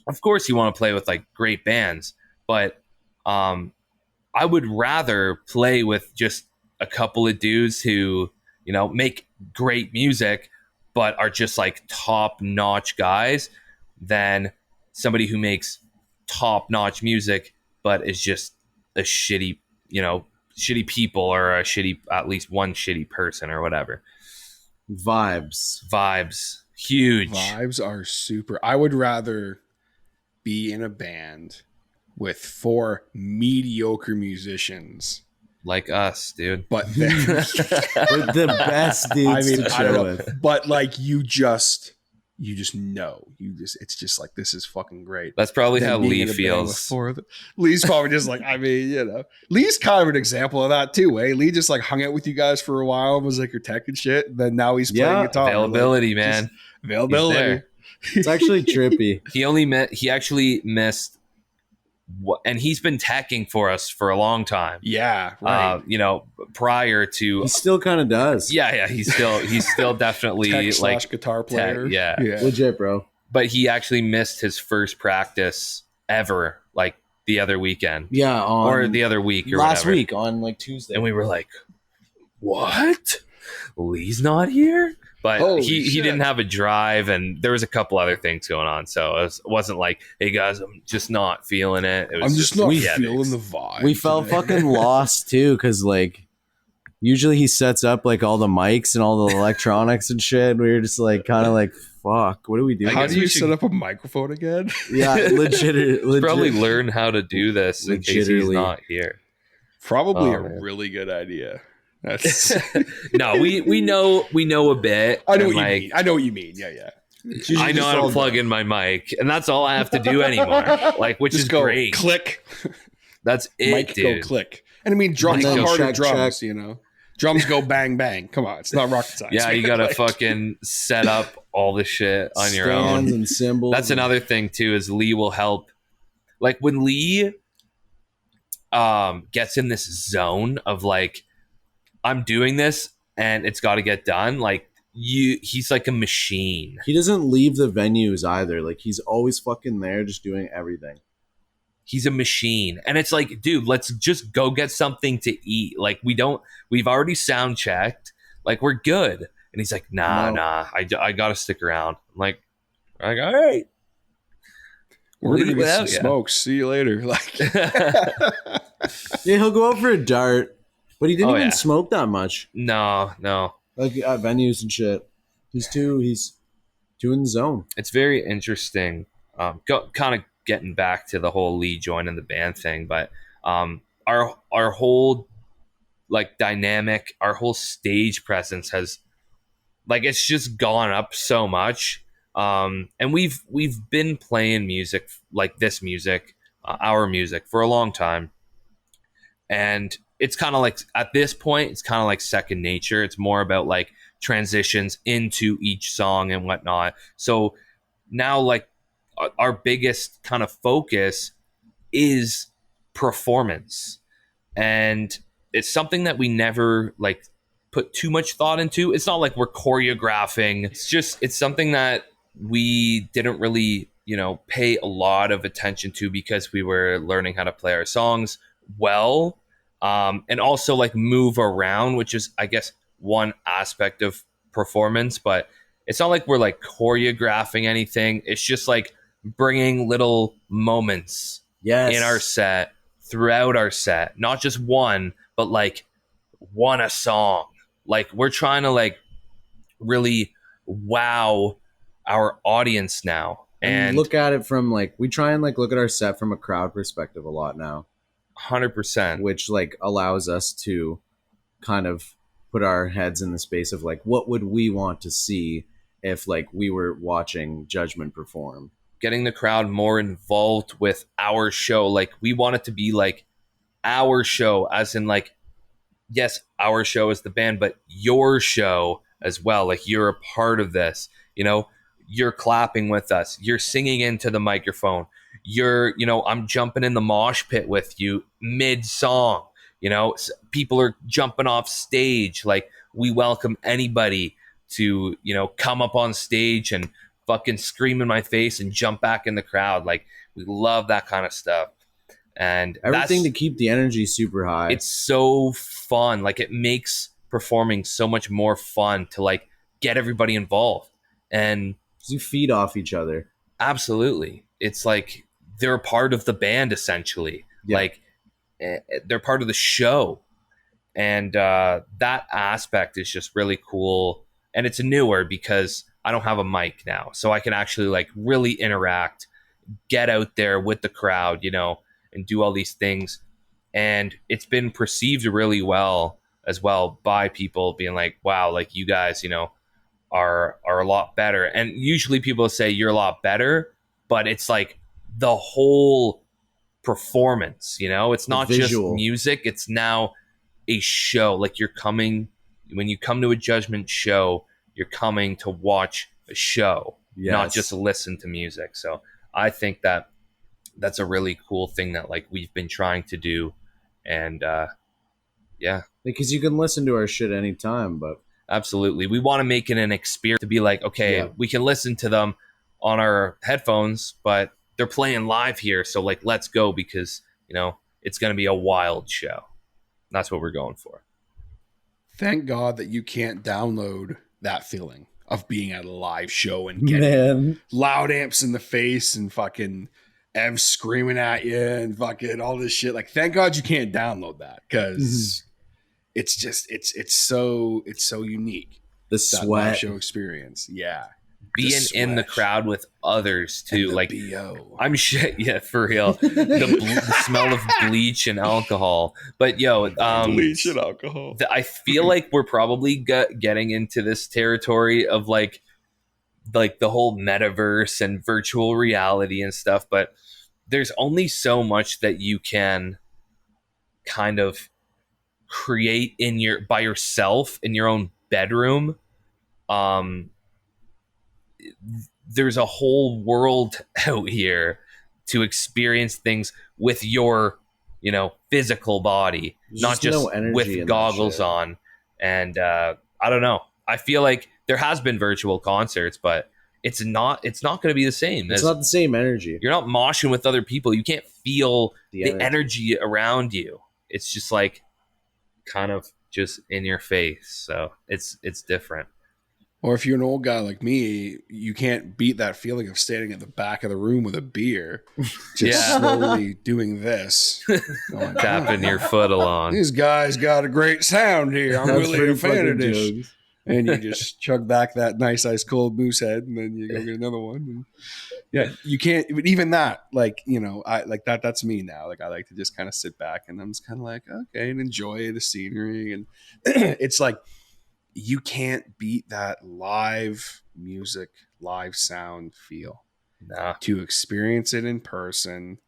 of course you want to play with like great bands, but I would rather play with just a couple of dudes who, make great music, but are just like top notch guys than somebody who makes top notch music, but is just a shitty, shitty people or at least one shitty person or whatever. Vibes huge. Vibes are super. I would rather be in a band with 4 mediocre musicians like us, dude, but they're the best dudes to chill with. But like you just know, it's just like, this is fucking great. That's probably how Lee feels. Lee's probably just like, Lee's kind of an example of that too, eh? Lee just like hung out with you guys for a while, was like your tech and shit. Then now he's playing guitar. Availability, like, man. Availability. It's actually trippy. He actually missed and he's been teching for us for a long time. Yeah, right. Prior to he still kind of does. Yeah, he's still definitely like guitar player. Yeah, legit, bro. But he actually missed his first practice ever, like the other weekend. Yeah, or the other week, or last whatever. week on like Tuesday, and we were like, "What? Lee's not here?" But he didn't have a drive, and there was a couple other things going on. So it wasn't like, hey, guys, I'm just not feeling it. It was I'm just not feeling the vibe. We felt fucking lost, too, because, like, usually he sets up, like, all the mics and all the electronics and shit. We were just, like, kind of like, fuck, what do we do? How do you set up a microphone again? Yeah, legit. Probably learn how to do this in case he's not here. Probably really good idea. That's no, we know a bit. I know what you mean. I know what you mean. Yeah. I know how to plug in my mic, and that's all I have to do anymore. Like, which just is go great. Click. That's it, mic dude. Go click. And I mean, drums are harder check, drums. check. Drums go bang bang. Come on, it's not rocket science. Yeah, you gotta fucking set up all the shit on your own. And cymbals. That's another thing too. Is Lee will help. Like when Lee gets in this zone of like, I'm doing this and it's got to get done. Like he's like a machine. He doesn't leave the venues either. Like he's always fucking there, just doing everything. He's a machine. And it's like, dude, let's just go get something to eat. Like we've already sound checked. Like we're good. And he's like, nah, I got to stick around. I'm like, all right. We're going to get some smokes. See you later. Like, yeah, he'll go out for a dart. But he didn't even smoke that much. No. Like at venues and shit. He's too in the zone. It's very interesting. Kind of getting back to the whole Lee joining the band thing, but our whole like dynamic, our whole stage presence has like it's just gone up so much. And we've been playing music like this music, our music for a long time, and it's kind of like at this point, it's kind of like second nature. It's more about like transitions into each song and whatnot. So now like our biggest kind of focus is performance. And it's something that we never like put too much thought into. It's not like we're choreographing. It's something that we didn't really, pay a lot of attention to because we were learning how to play our songs well. And also like move around, which is, I guess, one aspect of performance, but it's not like we're like choreographing anything. It's just like bringing little moments Yes. in our set, throughout our set, not just one, but like one a song. Like we're trying to like really wow our audience now. And look at it from like, we try and like look at our set from a crowd perspective a lot now, 100%. which like allows us to kind of put our heads in the space of like, what would we want to see if like we were watching Judgement perform? Getting the crowd more involved with our show. Like we want it to be like our show, as in like, yes, our show is the band, but your show as well. Like you're a part of this, you know, you're clapping with us, you're singing into the microphone, you're, you know, I'm jumping in the mosh pit with you mid song, you know, people are jumping off stage. Like we welcome anybody to, you know, come up on stage and fucking scream in my face and jump back in the crowd. Like we love that kind of stuff. And everything to keep the energy super high. It's so fun. Like it makes performing so much more fun to like get everybody involved. And you feed off each other. Absolutely. It's like they're a part of the band essentially. Yeah. Like they're part of the show. And that aspect is just really cool. And it's newer because I don't have a mic now. So I can actually like really interact, get out there with the crowd, you know, and do all these things. And it's been perceived really well as well by people being like, wow, like you guys, you know, are a lot better. And usually people say you're a lot better, but it's like the whole performance, you know, it's not just music. It's now a show. Like you're coming, when you come to a Judgement show, you're coming to watch a show, not just listen to music. So I think that that's a really cool thing that like we've been trying to do. And yeah, because you can listen to our shit anytime. But absolutely, we want to make it an experience to be like, okay, we can listen to them on our headphones, but they're playing live here, so like let's go, because you know it's going to be a wild show. That's what we're going for. Thank God that you can't download that feeling of being at a live show and getting loud amps in the face and fucking Ev screaming at you and fucking all this shit. Like, thank God you can't download that, because it's just it's so unique. The sweat show experience, being in the crowd with others too, like BO. I'm shit, yeah, for real. The smell of bleach and alcohol, but bleach and alcohol. I feel like we're probably getting into this territory of like the whole metaverse and virtual reality and stuff, but there's only so much that you can kind of create by yourself in your own bedroom. There's a whole world out here to experience things with your, you know, physical body, not just with goggles on. And I don't know. I feel like there has been virtual concerts, but it's not going to be the same. It's not the same energy. You're not moshing with other people. You can't feel the energy around you. It's just like kind of just in your face. So it's different. Or if you're an old guy like me, you can't beat that feeling of standing at the back of the room with a beer, just slowly doing this. Going, tapping your foot along. These guys got a great sound here. I'm really a fan of this. Jokes. And you just chug back that nice ice cold moose head, and then you go get another one. And you can't even that. Like, you know, I like that. That's me now. Like I like to just kind of sit back, and I'm just kind of like, okay, and enjoy the scenery. And it's like, you can't beat that live music, live sound feel. Nah. To experience it in person,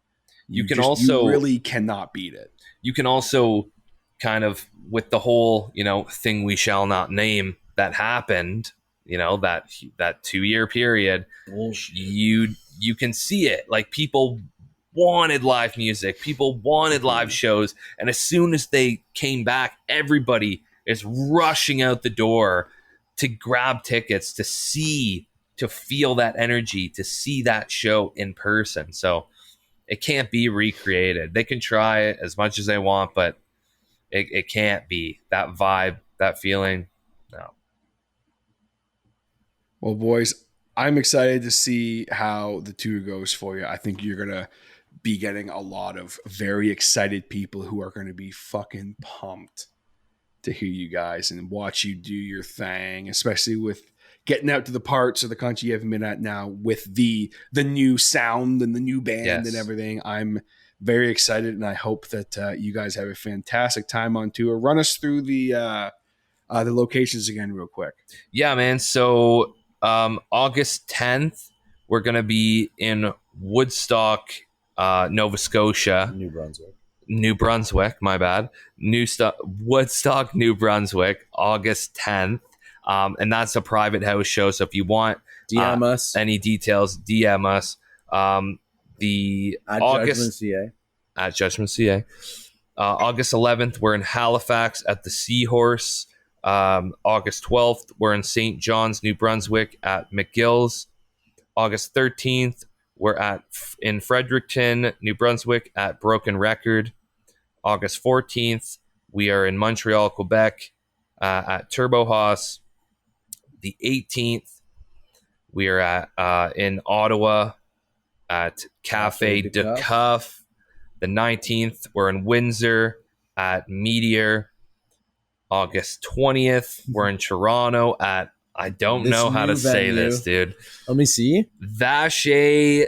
you really cannot beat it. You can also kind of, with the whole, you know, thing we shall not name that happened, you know, that 2-year period, you can see it. Like people wanted live music, people wanted live shows, and as soon as they came back, everybody is rushing out the door to grab tickets, to feel that energy, to see that show in person. So it can't be recreated. They can try it as much as they want, but it can't be that vibe, that feeling. No. Well, boys, I'm excited to see how the tour goes for you. I think you're going to be getting a lot of very excited people who are going to be fucking pumped to hear you guys and watch you do your thing, especially with getting out to the parts of the country you haven't been at now with the new sound and the new band and everything. I'm very excited, and I hope that you guys have a fantastic time on tour. Run us through the locations again real quick. Yeah, man. So August 10th, we're going to be in Woodstock, Nova Scotia. New Brunswick, my bad. Woodstock, New Brunswick, August 10th. And that's a private house show. So if you want DM us any details, DM us. At August Judgement CA. At Judgement CA. August 11th, we're in Halifax at the Seahorse. August 12th, we're in St. John's, New Brunswick at McGill's. August 13th, we're in Fredericton, New Brunswick at Broken Record. August 14th, we are in Montreal, Quebec at Turbo House. The 18th, we are in Ottawa at Cafe de Cuff. The 19th, we're in Windsor at Meteor. August 20th, we're in Toronto at, I don't know how to say this, dude. Let me see. Vache.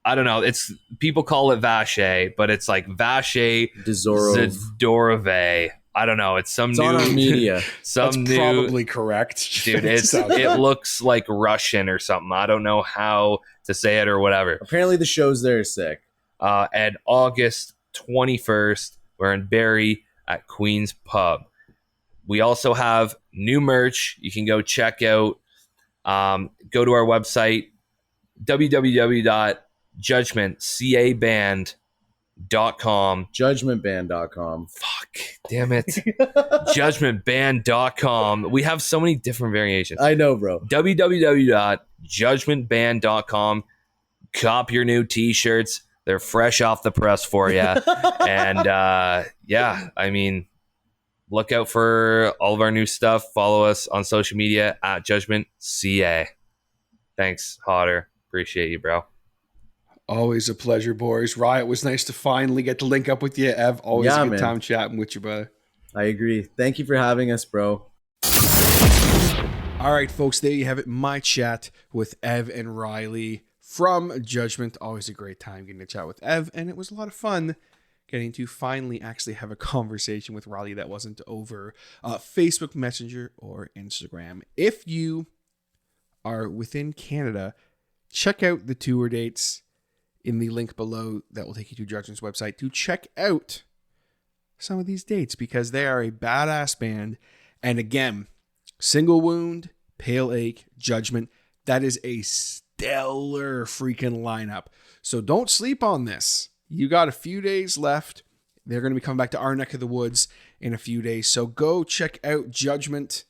I don't know. It's people call it Vache, but it's like Vache Zdorove. I don't know. It's new on our media. That's probably correct, dude. It looks like Russian or something. I don't know how to say it or whatever. Apparently, the shows there are sick. And August 21st, we're in Barrie at Queen's Pub. We also have new merch you can go check out. Go to our website, www.judgementcaband.com. Judgementband.com. Fuck, damn it. Judgementband.com. We have so many different variations. I know, bro. www.judgementband.com. Cop your new t-shirts. They're fresh off the press for you. And yeah, I mean, look out for all of our new stuff. Follow us on social media at Judgement CA. Thanks, Hodder. Appreciate you, bro. Always a pleasure, boys. Rye, it was nice to finally get to link up with you. Ev, always a good time chatting with you, brother. I agree. Thank you for having us, bro. All right, folks, there you have it. My chat with Ev and Ryley from Judgement. Always a great time getting to chat with Ev, and it was a lot of fun getting to finally actually have a conversation with Ryley that wasn't over Facebook Messenger or Instagram. If you are within Canada, check out the tour dates in the link below that will take you to Judgement's website to check out some of these dates, because they are a badass band. And again, Single Wound, Pale Ache, Judgement, that is a stellar freaking lineup. So don't sleep on this. You got a few days left. They're going to be coming back to our neck of the woods in a few days. So go check out Judgement.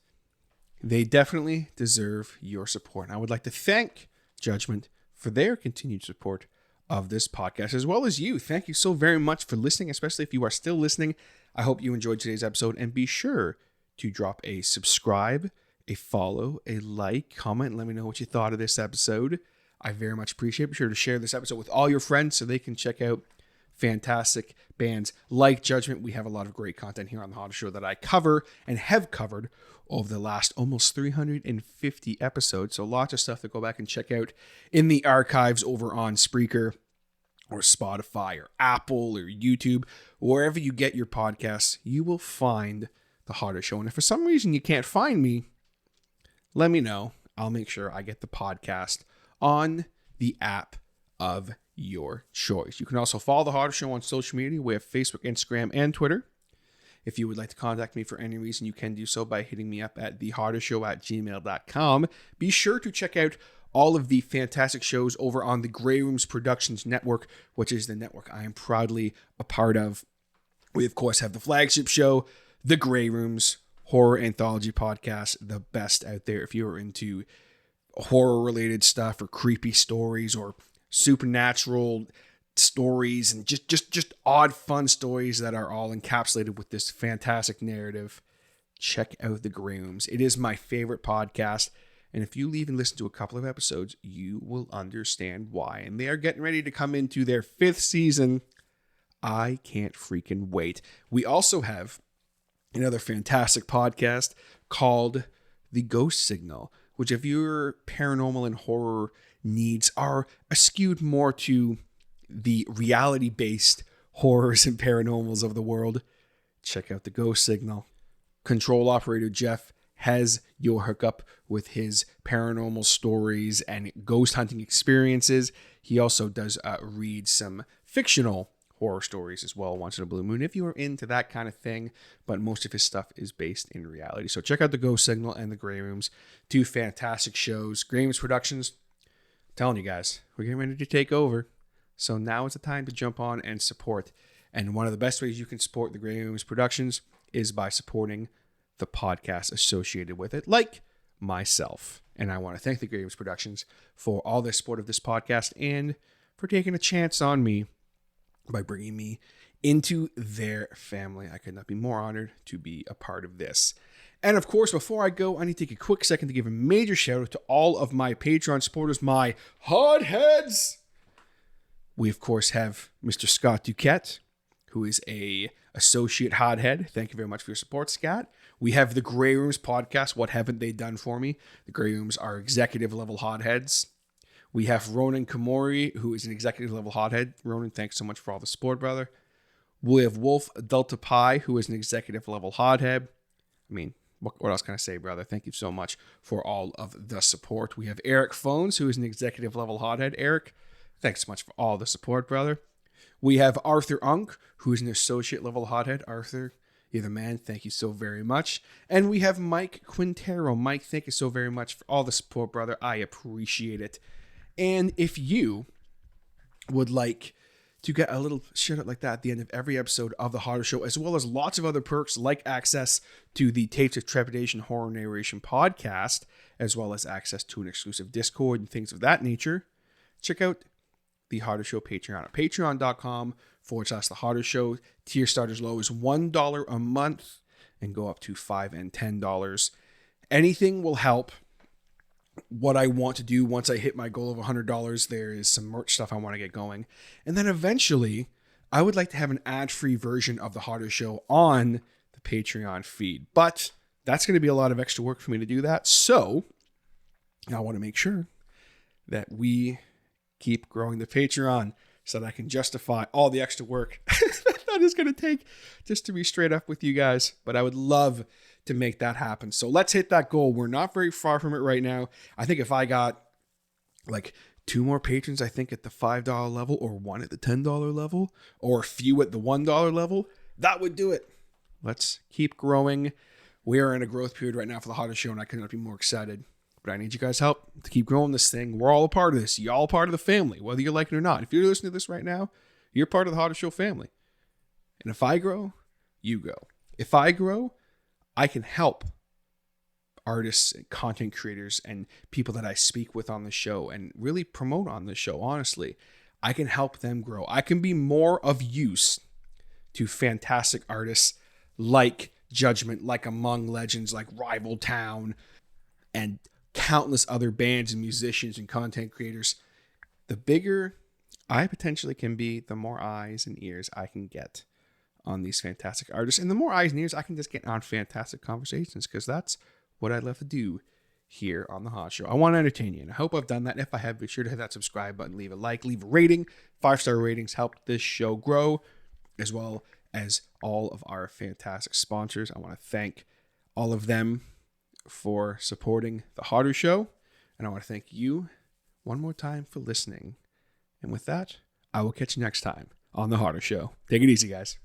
They definitely deserve your support. And I would like to thank Judgement for their continued support of this podcast, as well as you. Thank you so very much for listening, especially if you are still listening. I hope you enjoyed today's episode, and be sure to drop a subscribe, a follow, a like, comment, and let me know what you thought of this episode. I very much appreciate it. Be sure to share this episode with all your friends so they can check out fantastic bands like Judgement. We have a lot of great content here on the Hodder Show that I cover and have covered over the last almost 350 episodes. So lots of stuff to go back and check out in the archives over on Spreaker or Spotify or Apple or YouTube. Wherever you get your podcasts, you will find the Hodder Show. And if for some reason you can't find me, let me know. I'll make sure I get the podcast on the app of your choice. You can also follow the Hodder Show on social media. We have Facebook, Instagram, and Twitter. If you would like to contact me for any reason, you can do so by hitting me up at thehoddershow@gmail.com. Be sure to check out all of the fantastic shows over on the Grey Rooms Productions Network, which is the network I am proudly a part of. We, of course, have the flagship show, The Grey Rooms, horror anthology podcast, the best out there if you're into horror-related stuff or creepy stories or supernatural stories and just odd, fun stories that are all encapsulated with this fantastic narrative. check out the Grey Rooms. It is my favorite podcast. And if you leave and listen to a couple of episodes, you will understand why. And they are getting ready to come into their 5th season. I can't freaking wait. We also have another fantastic podcast called The Ghost Signal, which if your paranormal and horror needs are skewed more to the reality-based horrors and paranormals of the world, check out The Ghost Signal. Control Operator Jeff has your hookup with his paranormal stories and ghost hunting experiences. He also does read some fictional horror stories as well once in a blue moon if you are into that kind of thing, but most of his stuff is based in reality. So check out The Ghost Signal and The Grey Rooms, 2 fantastic shows. Grey Rooms Productions, I'm telling you guys, we're getting ready to take over. So now is the time to jump on and support. And one of the best ways you can support The Grey Rooms Productions is by supporting the podcast associated with it, like myself. And I want to thank The Grey Rooms Productions for all their support of this podcast and for taking a chance on me by bringing me into their family. I could not be more honored to be a part of this. And of course, before I go, I need to take a quick second to give a major shout out to all of my Patreon supporters, my hotheads. We, of course, have Mr. Scott Duquette, who is a associate hothead. Thank you very much for your support, Scott. We have the Grey Rooms podcast. What haven't they done for me? The Grey Rooms are executive level hotheads. We have Ronan Kamori, who is an executive level hothead. Ronan, thanks so much for all the support, brother. We have Wolf Delta Pi, who is an executive level hothead. I mean, what else can I say, brother? Thank you so much for all of the support. We have Eric Phones, who is an executive level hothead. Eric, thanks so much for all the support, brother. We have Arthur Unk, who is an associate level hothead. Arthur, you're the man. Thank you so very much. And we have Mike Quintero. Mike, thank you so very much for all the support, brother. I appreciate it. And if you would like to get a little shout out like that at the end of every episode of The Horror Show, as well as lots of other perks like access to the Tapes of Trepidation Horror Narration podcast, as well as access to an exclusive Discord and things of that nature, check out The Horror Show Patreon at patreon.com/The Horror Show. Tier starters low is $1 a month and go up to $5 and $10. Anything will help. What I want to do once I hit my goal of $100, there is some merch stuff I want to get going. And then eventually, I would like to have an ad-free version of The Horror Show on the Patreon feed. But that's going to be a lot of extra work for me to do that. So I want to make sure that we keep growing the Patreon so that I can justify all the extra work that is going to take just to be straight up with you guys. But I would love to make that happen. So let's hit that goal. We're not very far from it right now. I think if I got like 2 more patrons, I think at the $5 level, or 1 at the $10 level, or a few at the $1 level, that would do it. Let's keep growing. We are in a growth period right now for The Horror Show, and I could not be more excited. But I need you guys' help to keep growing this thing. We're all a part of this. Y'all part of the family, whether you like it or not. If you're listening to this right now, you're part of The Horror Show family. And if I grow, you grow. If I grow, I can help artists and content creators and people that I speak with on the show and really promote on the show. Honestly, I can help them grow. I can be more of use to fantastic artists like Judgement, like Among Legends, like Rival Town, and countless other bands and musicians and content creators. The bigger I potentially can be, the more eyes and ears I can get on these fantastic artists. And the more eyes and ears I can just get on fantastic conversations, because that's what I'd love to do here on The Hot Show. I want to entertain you, and I hope I've done that. If I have, be sure to hit that subscribe button, leave a like, leave a rating. 5-star ratings help this show grow, as well as all of our fantastic sponsors. I want to thank all of them for supporting The Horror Show, and I want to thank you one more time for listening. And with that, I will catch you next time on The Horror Show. Take it easy, guys.